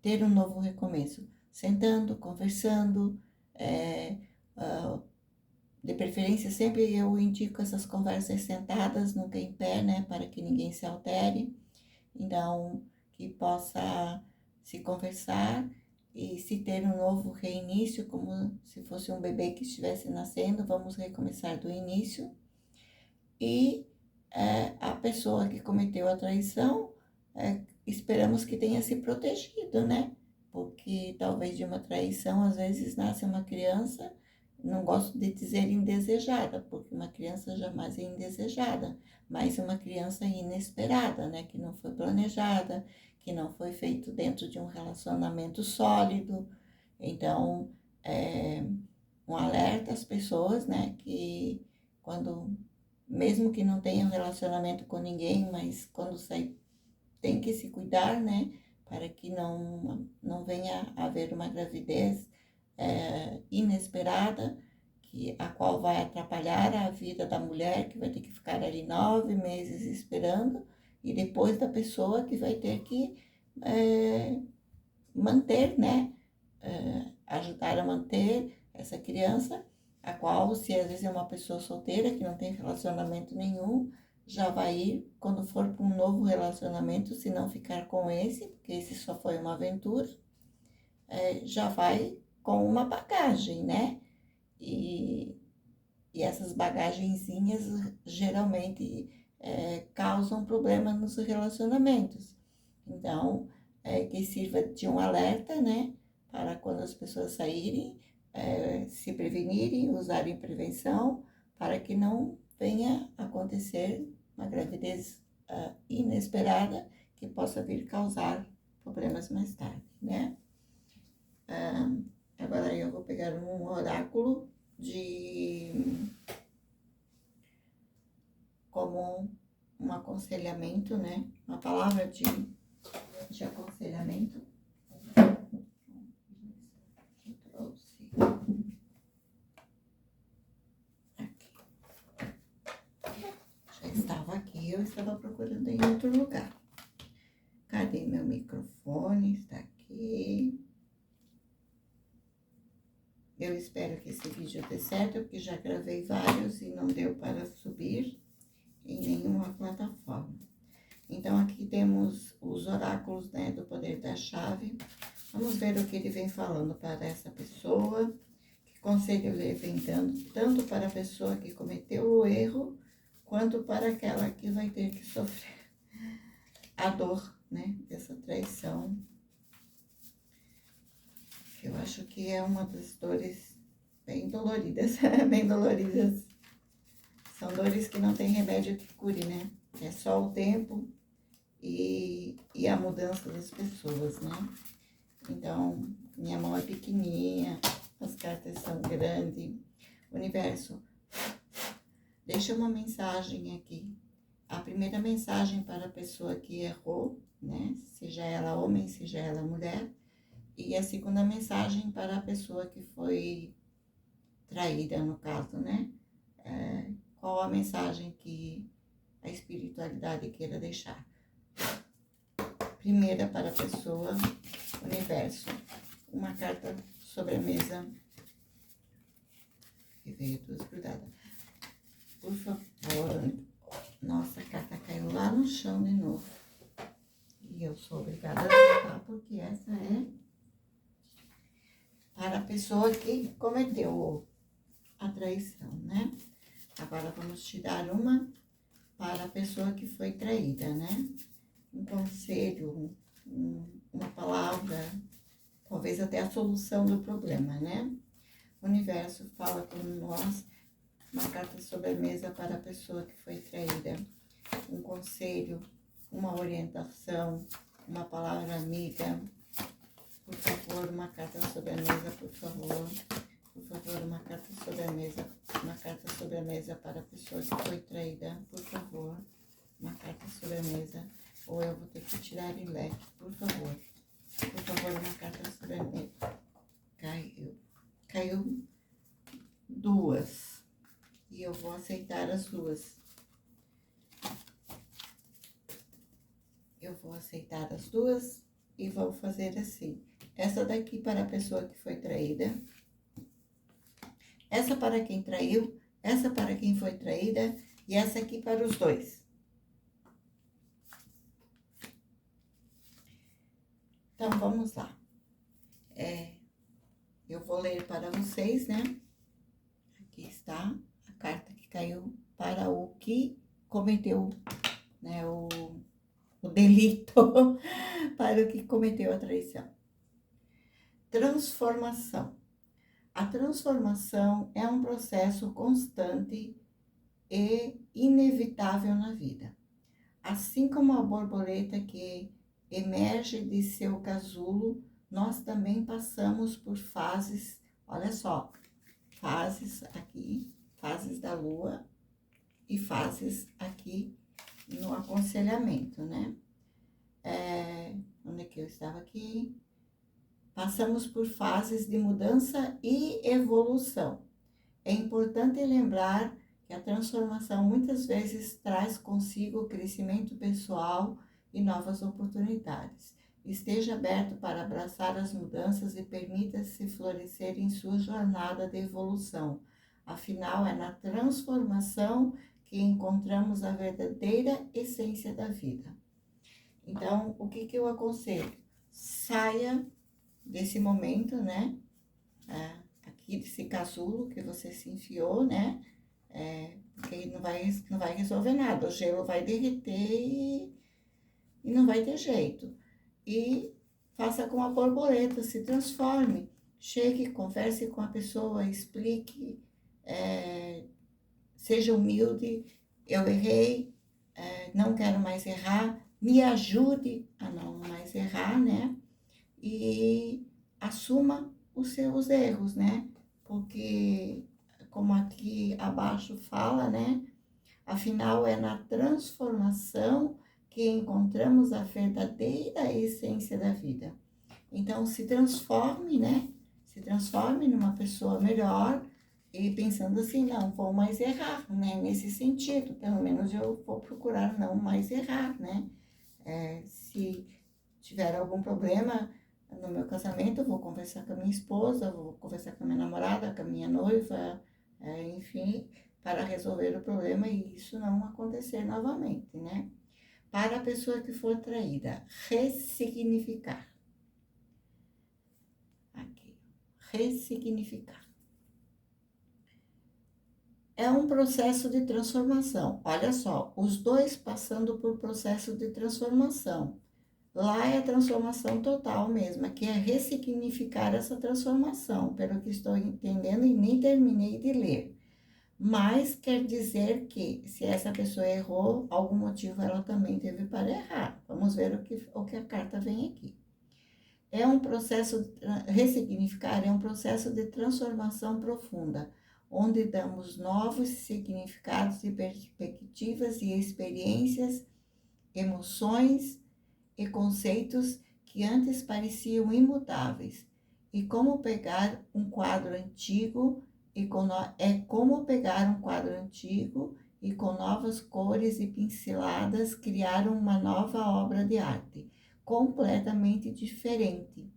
ter um novo recomeço, sentando, conversando, é, uh, de preferência sempre eu indico essas conversas sentadas, nunca em pé, né, para que ninguém se altere, então que possa se conversar e se ter um novo reinício, como se fosse um bebê que estivesse nascendo, vamos recomeçar do início. E a pessoa que cometeu a traição, esperamos que tenha se protegido, né? Porque talvez de uma traição, às vezes, nasce uma criança, não gosto de dizer indesejada, porque uma criança jamais é indesejada, mas uma criança inesperada, né? Que não foi planejada, que não foi feito dentro de um relacionamento sólido. Então, um alerta às pessoas, né? Que quando mesmo que não tenha um relacionamento com ninguém, mas quando sair tem que se cuidar, né? Para que não venha a haver uma gravidez inesperada, a qual vai atrapalhar a vida da mulher, que vai ter que ficar ali 9 meses esperando, e depois da pessoa que vai ter que manter, né? Ajudar a manter essa criança a qual, se às vezes é uma pessoa solteira que não tem relacionamento nenhum, já vai ir, quando for para um novo relacionamento, se não ficar com esse, porque esse só foi uma aventura, já vai com uma bagagem, né? E, e essas bagagenzinhas geralmente causam problemas nos relacionamentos. Então, que sirva de um alerta, né? Para quando as pessoas saírem, se prevenirem, usarem prevenção, para que não venha acontecer uma gravidez inesperada que possa vir causar problemas mais tarde, né? Agora eu vou pegar um oráculo como um aconselhamento, né? Uma palavra de aconselhamento. Eu trouxe aqui. Já estava aqui, eu estava procurando em outro lugar. Cadê meu microfone? Está aqui. Eu espero que esse vídeo dê certo, porque já gravei vários e não deu para subir em nenhuma plataforma. Então, aqui temos os oráculos, né, do poder da chave. Vamos ver o que ele vem falando para essa pessoa, que conselho ele vem dando, tanto para a pessoa que cometeu o erro, quanto para aquela que vai ter que sofrer a dor, né, dessa traição. Eu acho que é uma das dores bem doloridas, bem doloridas. São dores que não tem remédio que cure, né? É só o tempo e a mudança das pessoas, né? Então, minha mão é pequenininha, as cartas são grandes. Universo, deixa uma mensagem aqui. A primeira mensagem para a pessoa que errou, né? Seja ela homem, seja ela mulher. E a segunda mensagem para a pessoa que foi traída, no caso, né? Qual a mensagem que a espiritualidade queira deixar? Primeira para a pessoa, universo. Uma carta sobre a mesa. Que veio duas grudadas. Por favor. Nossa, a carta caiu lá no chão de novo. E eu sou obrigada a voltar, porque essa é para a pessoa que cometeu a traição, né? Agora vamos tirar uma para a pessoa que foi traída, né? Um conselho, uma palavra, talvez até a solução do problema, né? O universo fala com nós, uma carta sobre a mesa para a pessoa que foi traída. Um conselho, uma orientação, uma palavra amiga. Por favor, uma carta sobre a mesa, por favor. Por favor, uma carta sobre a mesa. Uma carta sobre a mesa para a pessoa que foi traída. Por favor, uma carta sobre a mesa. Ou eu vou ter que tirar em leque, por favor. Por favor, uma carta sobre a mesa. Caiu duas. E eu vou aceitar as duas. Eu vou aceitar as duas e vou fazer assim. Essa daqui para a pessoa que foi traída. Essa para quem traiu. Essa para quem foi traída. E essa aqui para os dois. Então, vamos lá. Eu vou ler para vocês, né? Aqui está a carta que caiu para o que cometeu, né? O delito, para o que cometeu a traição. Transformação. A transformação é um processo constante e inevitável na vida. Assim como a borboleta que emerge de seu casulo, nós também passamos por fases, olha só, fases aqui, fases da lua e fases aqui no aconselhamento, né? Onde é que eu estava aqui? Passamos por fases de mudança e evolução. É importante lembrar que a transformação muitas vezes traz consigo o crescimento pessoal e novas oportunidades. Esteja aberto para abraçar as mudanças e permita-se florescer em sua jornada de evolução. Afinal, é na transformação que encontramos a verdadeira essência da vida. Então, o que eu aconselho? Saia desse momento, né? Aqui desse casulo que você se enfiou, né? Porque não vai resolver nada. O gelo vai derreter e não vai ter jeito. E faça com a borboleta, se transforme. Chegue, converse com a pessoa, explique, seja humilde. Eu errei, não quero mais errar. Me ajude a não mais errar, né? E assuma os seus erros, né? Porque, como aqui abaixo fala, né? Afinal, é na transformação que encontramos a verdadeira essência da vida. Então, se transforme, né? Se transforme numa pessoa melhor e pensando assim, não vou mais errar, né? Nesse sentido, pelo menos eu vou procurar não mais errar, né? Se tiver algum problema no meu casamento, eu vou conversar com a minha esposa, vou conversar com a minha namorada, com a minha noiva, enfim, para resolver o problema e isso não acontecer novamente, né? Para a pessoa que for traída, ressignificar. Aqui, ressignificar. É um processo de transformação. Olha só, os dois passando por processo de transformação. Lá é a transformação total mesmo, que é ressignificar essa transformação, pelo que estou entendendo e nem terminei de ler. Mas quer dizer que, se essa pessoa errou, algum motivo ela também teve para errar. Vamos ver o que a carta vem aqui. É um processo, ressignificar é um processo de transformação profunda, onde damos novos significados e perspectivas e experiências, emoções e conceitos que antes pareciam imutáveis. E como pegar um quadro antigo é como pegar um quadro antigo e com novas cores e pinceladas criar uma nova obra de arte, completamente diferente,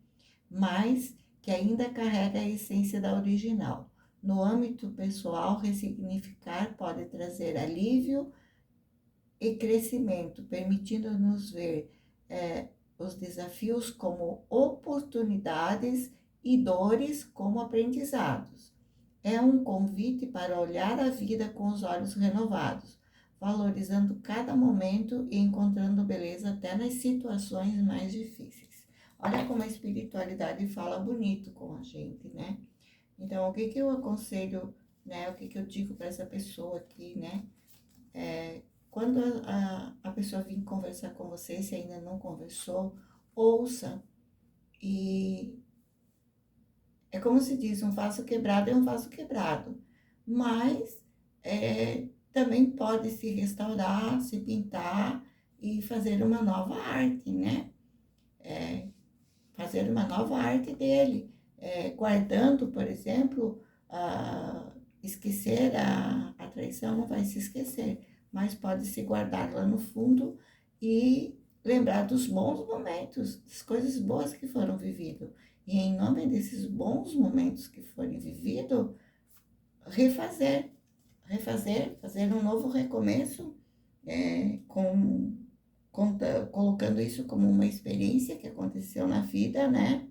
mas que ainda carrega a essência da original. No âmbito pessoal, ressignificar pode trazer alívio e crescimento, permitindo-nos ver os desafios como oportunidades e dores como aprendizados. É um convite para olhar a vida com os olhos renovados, valorizando cada momento e encontrando beleza até nas situações mais difíceis. Olha como a espiritualidade fala bonito com a gente, né? Então, o que eu aconselho, né? O que eu digo para essa pessoa aqui, né? Quando a pessoa vir conversar com você, se ainda não conversou, ouça. E é como se diz, um vaso quebrado é um vaso quebrado. Mas também pode se restaurar, se pintar e fazer uma nova arte, né? Fazer uma nova arte dele. Guardando, por exemplo, esquecer a traição não vai se esquecer, mas pode se guardar lá no fundo e lembrar dos bons momentos, das coisas boas que foram vividas. E em nome desses bons momentos que forem vividos, fazer um novo recomeço, colocando isso como uma experiência que aconteceu na vida, né?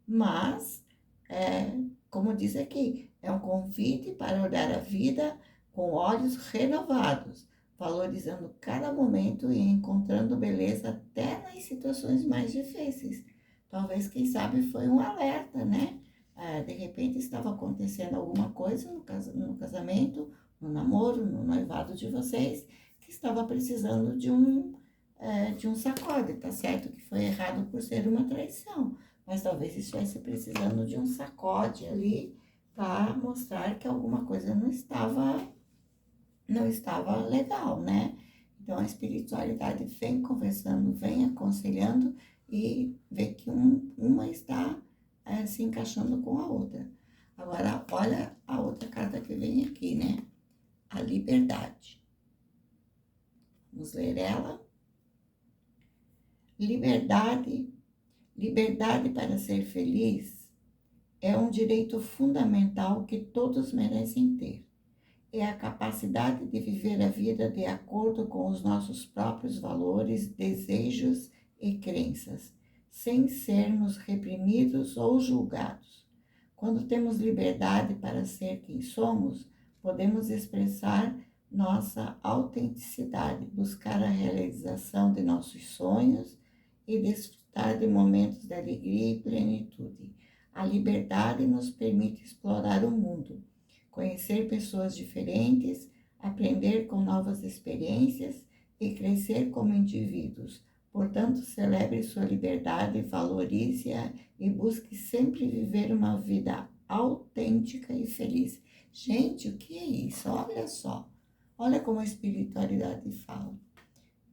Mas, como diz aqui, é um convite para olhar a vida com olhos renovados, valorizando cada momento e encontrando beleza até nas situações mais difíceis. Talvez, quem sabe, foi um alerta, né? De repente estava acontecendo alguma coisa no casamento, no namoro, no noivado de vocês, que estava precisando de um sacode, tá certo? Que foi errado por ser uma traição, mas talvez estivesse precisando de um sacode ali para mostrar que alguma coisa não estava legal, né? Então a espiritualidade vem conversando, vem aconselhando e vê que uma está se encaixando com a outra. Agora, olha a outra carta que vem aqui, né? A liberdade. Vamos ler ela. Liberdade para ser feliz é um direito fundamental que todos merecem ter. É a capacidade de viver a vida de acordo com os nossos próprios valores, desejos e crenças, sem sermos reprimidos ou julgados. Quando temos liberdade para ser quem somos, podemos expressar nossa autenticidade, buscar a realização de nossos sonhos e desfrutar de momentos de alegria e plenitude. A liberdade nos permite explorar o mundo, conhecer pessoas diferentes, aprender com novas experiências e crescer como indivíduos. Portanto, celebre sua liberdade, valorize-a e busque sempre viver uma vida autêntica e feliz. Gente, o que é isso? Olha só. Olha como a espiritualidade fala.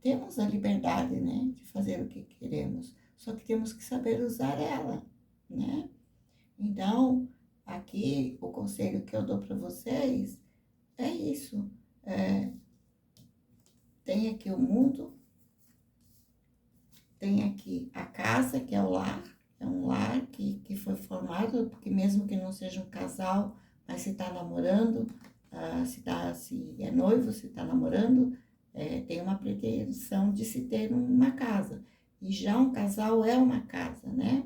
Temos a liberdade, né, de fazer o que queremos, só que temos que saber usar ela, né? Então, aqui o conselho que eu dou para vocês é isso. Tem aqui o mundo, tem aqui a casa, que é o lar, é um lar que foi formado, porque mesmo que não seja um casal, mas se está namorando, se é noivo, se está namorando, tem uma pretensão de se ter uma casa. E já um casal é uma casa, né?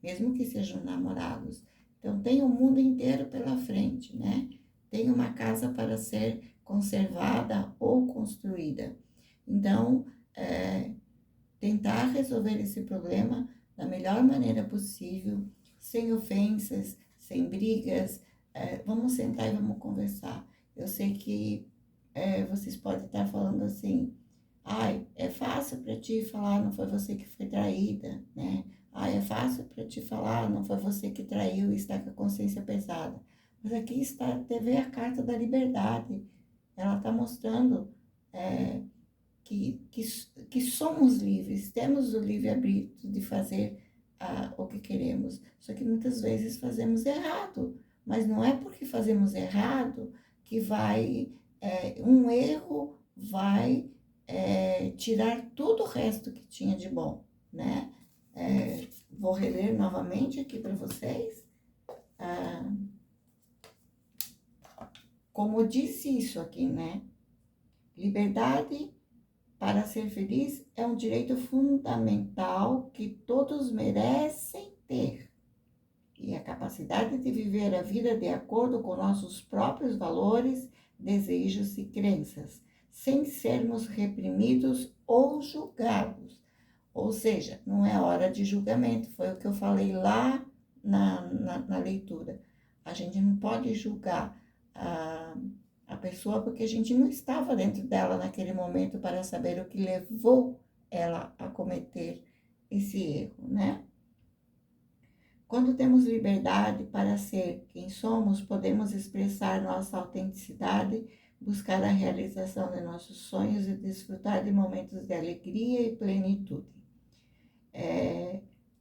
Mesmo que sejam namorados. Então, tem o mundo inteiro pela frente, né? Tem uma casa para ser conservada ou construída. Então, tentar resolver esse problema da melhor maneira possível, sem ofensas, sem brigas. Vamos sentar e vamos conversar. Eu sei que vocês podem estar falando assim, ai, é fácil para ti falar, não foi você que foi traída, né? Ai, é fácil para ti falar, não foi você que traiu e está com a consciência pesada. Mas aqui está, teve a carta da liberdade. Ela está mostrando que somos livres, temos o livre-arbítrio de fazer o que queremos. Só que muitas vezes fazemos errado. Mas não é porque fazemos errado que um erro vai tirar todo o resto que tinha de bom, né? Vou reler novamente aqui para vocês. Como disse isso aqui, né? Liberdade para ser feliz é um direito fundamental que todos merecem ter. E a capacidade de viver a vida de acordo com nossos próprios valores, desejos e crenças, sem sermos reprimidos ou julgados. Ou seja, não é hora de julgamento, foi o que eu falei lá na leitura. A gente não pode julgar a pessoa porque a gente não estava dentro dela naquele momento para saber o que levou ela a cometer esse erro, né? Quando temos liberdade para ser quem somos, podemos expressar nossa autenticidade, buscar a realização de nossos sonhos e desfrutar de momentos de alegria e plenitude.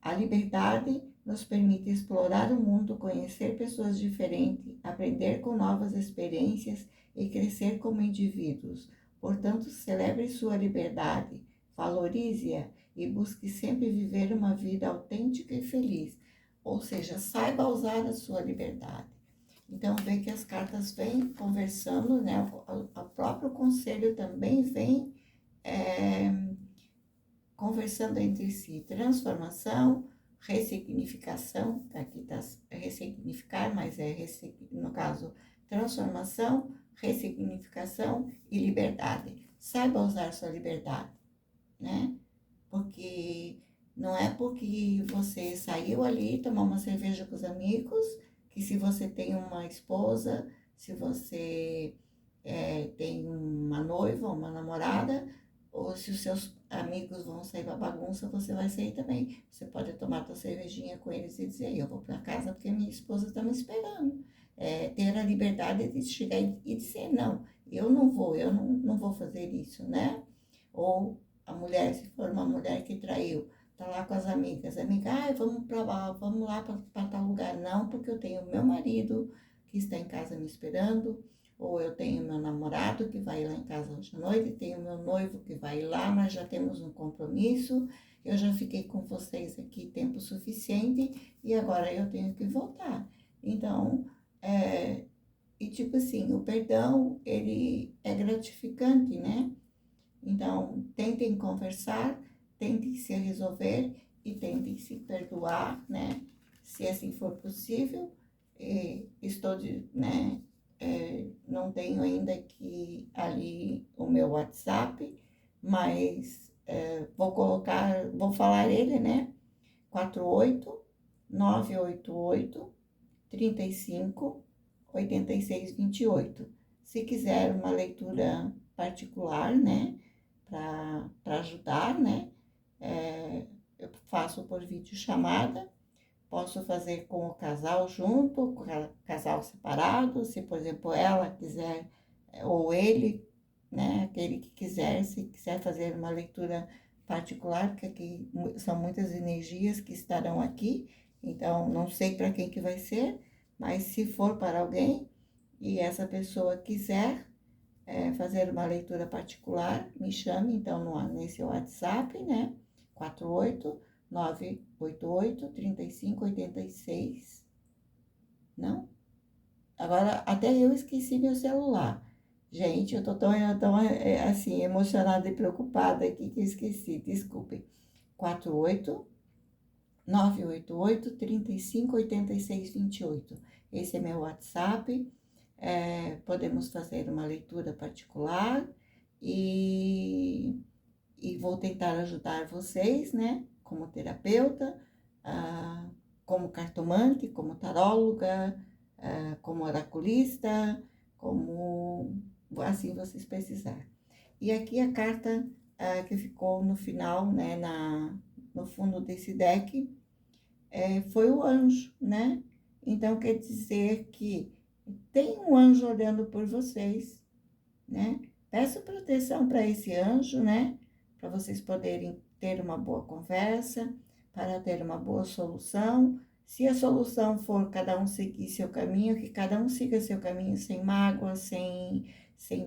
A liberdade nos permite explorar o mundo, conhecer pessoas diferentes, aprender com novas experiências e crescer como indivíduos. Portanto, celebre sua liberdade, valorize-a e busque sempre viver uma vida autêntica e feliz. Ou seja, saiba usar a sua liberdade. Então, vê que as cartas vêm conversando, né? O próprio conselho também vem conversando entre si. Transformação, ressignificação, aqui está ressignificar, mas no caso, transformação, ressignificação e liberdade. Saiba usar sua liberdade, né? Porque não é porque você saiu ali tomar uma cerveja com os amigos, que se você tem uma esposa, se você tem uma noiva, uma namorada, ou se os seus amigos vão sair pra bagunça, você vai sair também. Você pode tomar tua cervejinha com eles e dizer, eu vou para casa porque minha esposa está me esperando. Ter a liberdade de chegar e dizer, não, eu não vou fazer isso, né? Ou a mulher, se for uma mulher que traiu, tá lá com as amigas, vamos lá para tal lugar. Não, porque eu tenho meu marido que está em casa me esperando, ou eu tenho meu namorado que vai lá em casa hoje à noite, tenho meu noivo que vai lá, nós já temos um compromisso, eu já fiquei com vocês aqui tempo suficiente e agora eu tenho que voltar. Então, e tipo assim, o perdão, ele é gratificante, né? Então, tentem conversar, tentem se resolver e tentem se perdoar, né? Se assim for possível. Estou né? Não tenho ainda aqui ali o meu WhatsApp, mas vou falar ele, né? 48 988 35 86 28. Se quiser uma leitura particular, né? Para ajudar, né? Eu faço por videochamada, posso fazer com o casal junto, com o casal separado, se, por exemplo, ela quiser, ou ele, né? Aquele que quiser, se quiser fazer uma leitura particular, porque aqui são muitas energias que estarão aqui, então não sei para quem que vai ser, mas se for para alguém e essa pessoa quiser fazer uma leitura particular, me chame então nesse WhatsApp, né? 48 988 35 86. Não? Agora, até eu esqueci meu celular. Gente, eu tô tão assim, emocionada e preocupada aqui que eu esqueci, desculpem. 48 988 35 86 28. Esse é meu WhatsApp. Podemos fazer uma leitura particular e, e vou tentar ajudar vocês, né? Como terapeuta, como cartomante, como taróloga, como oraculista, como assim vocês precisarem. E aqui a carta que ficou no final, né? No fundo desse deck, foi o anjo, né? Então quer dizer que tem um anjo olhando por vocês, né? Peço proteção para esse anjo, né? Para vocês poderem ter uma boa conversa, para ter uma boa solução. Se a solução for cada um seguir seu caminho, que cada um siga seu caminho sem mágoa, sem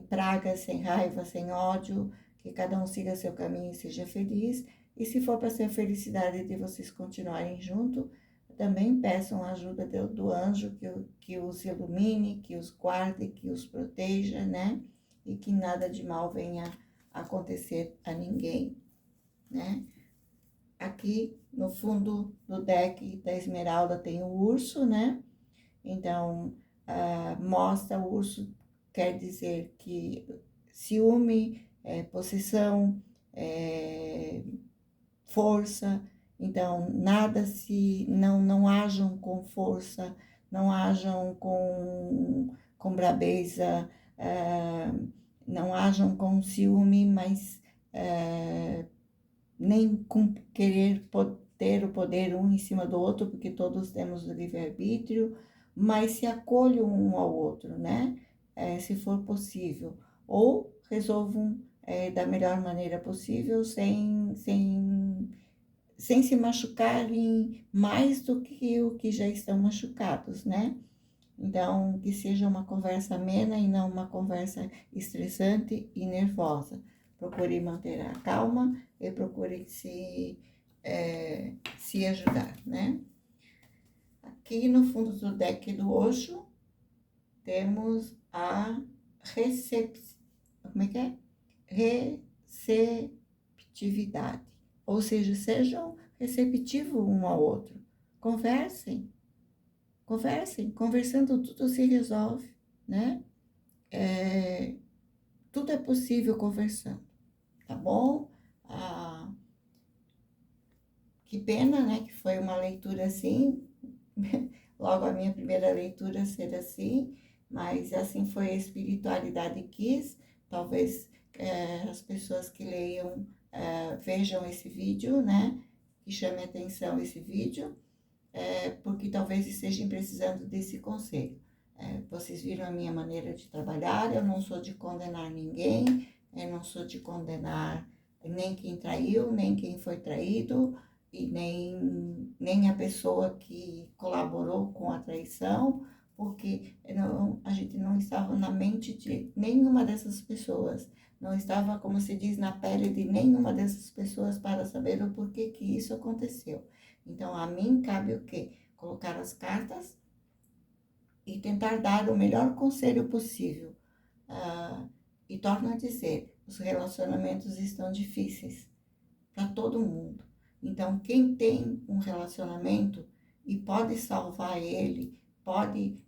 praga, sem raiva, sem ódio, que cada um siga seu caminho e seja feliz. E se for para ser a felicidade de vocês continuarem juntos, também peçam a ajuda do anjo que os ilumine, que os guarde, que os proteja, né? E que nada de mal venha acontecer a ninguém, né? Aqui no fundo do deck da Esmeralda tem o urso, né? Então, mostra o urso, quer dizer que ciúme, possessão, força. Então, nada se não ajam com força, não ajam com brabeza, não ajam com ciúme, mas nem com querer ter o poder um em cima do outro, porque todos temos o livre-arbítrio, mas se acolham um ao outro, né? Se for possível. Ou resolvam da melhor maneira possível, sem se machucarem mais do que o que já estão machucados, né? Então, que seja uma conversa amena e não uma conversa estressante e nervosa. Procure manter a calma e procure se ajudar, né? Aqui no fundo do deck do Osho, temos a como é que é? Receptividade. Ou seja, sejam receptivos um ao outro. Conversem. Conversando tudo se resolve, né? Tudo é possível conversando, tá bom? Que pena, né, que foi uma leitura assim, logo a minha primeira leitura ser assim, mas assim foi a espiritualidade quis. Talvez as pessoas que leiam vejam esse vídeo, né, que chame a atenção esse vídeo, porque talvez estejam precisando desse conselho. Vocês viram a minha maneira de trabalhar, eu não sou de condenar ninguém, eu não sou de condenar nem quem traiu, nem quem foi traído, e nem a pessoa que colaborou com a traição, porque a gente não estava na mente de nenhuma dessas pessoas. não estava, como se diz, na pele de nenhuma dessas pessoas para saber o porquê que isso aconteceu. Então, a mim cabe o quê? Colocar as cartas e tentar dar o melhor conselho possível. E torno a dizer, os relacionamentos estão difíceis para todo mundo. Então, quem tem um relacionamento e pode salvar ele, pode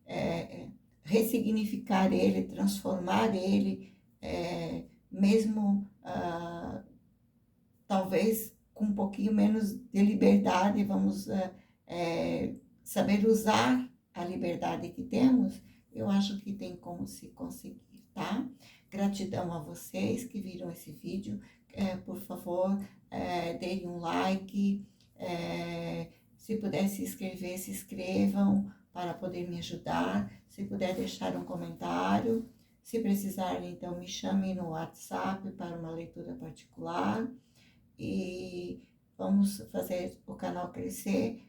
ressignificar ele, transformar ele, mesmo talvez com um pouquinho menos de liberdade, vamos saber usar a liberdade que temos, eu acho que tem como se conseguir, tá? Gratidão a vocês que viram esse vídeo. Por favor, deem um like. Se puder se inscrever, se inscrevam para poder me ajudar. Se puder deixar um comentário. Se precisarem, então me chamem no WhatsApp para uma leitura particular. E vamos fazer o canal crescer.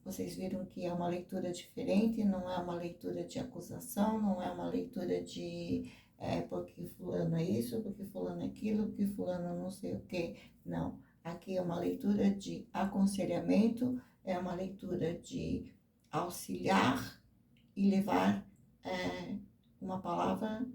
Vocês viram que é uma leitura diferente, não é uma leitura de acusação, não é uma leitura de porque fulano é isso, porque fulano é aquilo, porque fulano não sei o quê. Não, aqui é uma leitura de aconselhamento, é uma leitura de auxiliar e levar uma palavra,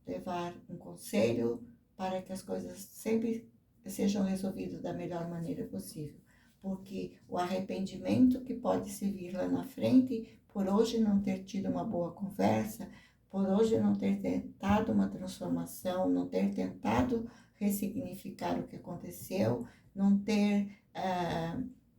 levar um conselho para que as coisas sempre sejam resolvidas da melhor maneira possível. Porque o arrependimento que pode se vir lá na frente, por hoje não ter tido uma boa conversa, por hoje não ter tentado uma transformação, não ter tentado ressignificar o que aconteceu, não ter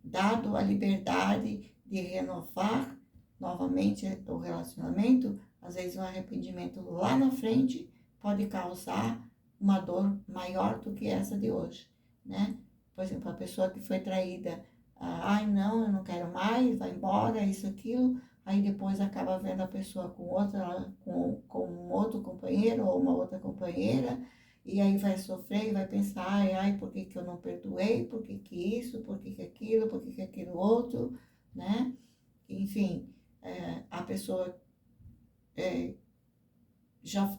dado a liberdade de renovar novamente o relacionamento, às vezes o arrependimento lá na frente pode causar uma dor maior do que essa de hoje, né? Por exemplo, a pessoa que foi traída, ai não, eu não quero mais, vai embora, isso, aquilo, aí depois acaba vendo a pessoa com outra, com um outro companheiro ou uma outra companheira, e aí vai sofrer e vai pensar, ai, por que que eu não perdoei, por que que isso, por que aquilo, por que aquilo outro, né? Enfim, a pessoa já,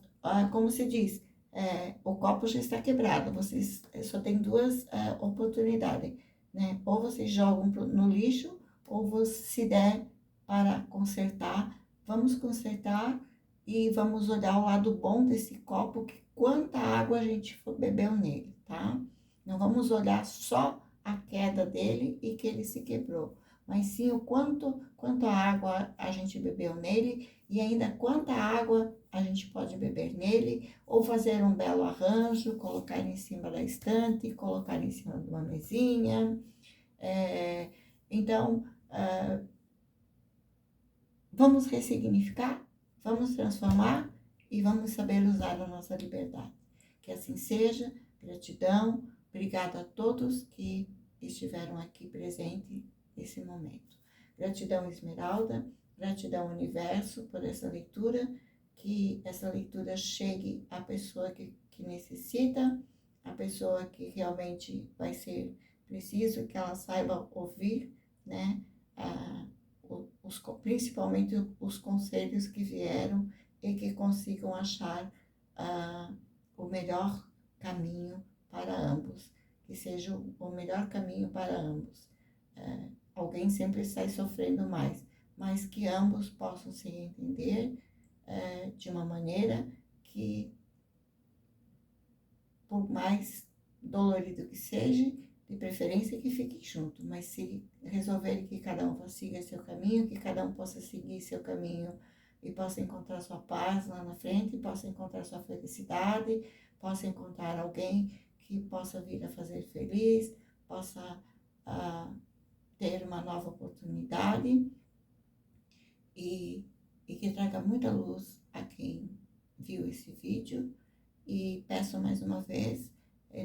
como se diz, o copo já está quebrado, vocês só tem duas oportunidades, né? Ou vocês jogam no lixo, ou você se der para consertar, vamos consertar e vamos olhar o lado bom desse copo, que quanta água a gente bebeu nele, tá? Não vamos olhar só a queda dele e que ele se quebrou, mas sim o quanto água a gente bebeu nele e ainda quanta água a gente pode beber nele, ou fazer um belo arranjo, colocar em cima da estante, colocar em cima de uma mesinha. Então, vamos ressignificar, vamos transformar e vamos saber usar a nossa liberdade. Que assim seja. Gratidão. Obrigado a todos que estiveram aqui presentes nesse momento. Gratidão, Esmeralda. Gratidão, Universo, por essa leitura. Que essa leitura chegue à pessoa que necessita, a pessoa que realmente vai ser preciso, que ela saiba ouvir, né? Principalmente os conselhos que vieram e que consigam achar o melhor caminho para ambos, que seja o melhor caminho para ambos. Alguém sempre sai sofrendo mais, mas que ambos possam se entender de uma maneira que, por mais dolorido que seja, de preferência que fique junto, mas se resolverem que cada um siga seu caminho, que cada um possa seguir seu caminho e possa encontrar sua paz lá na frente, possa encontrar sua felicidade, possa encontrar alguém que possa vir a fazer feliz, possa ter uma nova oportunidade e que traga muita luz a quem viu esse vídeo. E peço mais uma vez,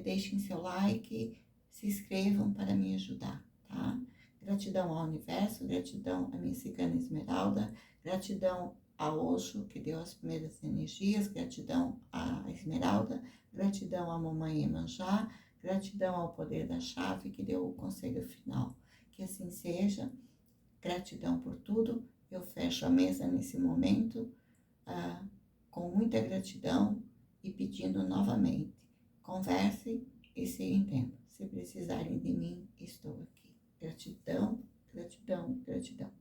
deixem seu like, se inscrevam para me ajudar, tá? Gratidão ao Universo, gratidão à minha cigana Esmeralda, gratidão a Osho, que deu as primeiras energias, gratidão à Esmeralda, gratidão à Mamãe Iemanjá, gratidão ao poder da chave, que deu o conselho final. Que assim seja. Gratidão por tudo. Eu fecho a mesa nesse momento com muita gratidão e pedindo novamente conversem e se entendam. Se precisarem de mim, estou aqui. Gratidão, gratidão, gratidão.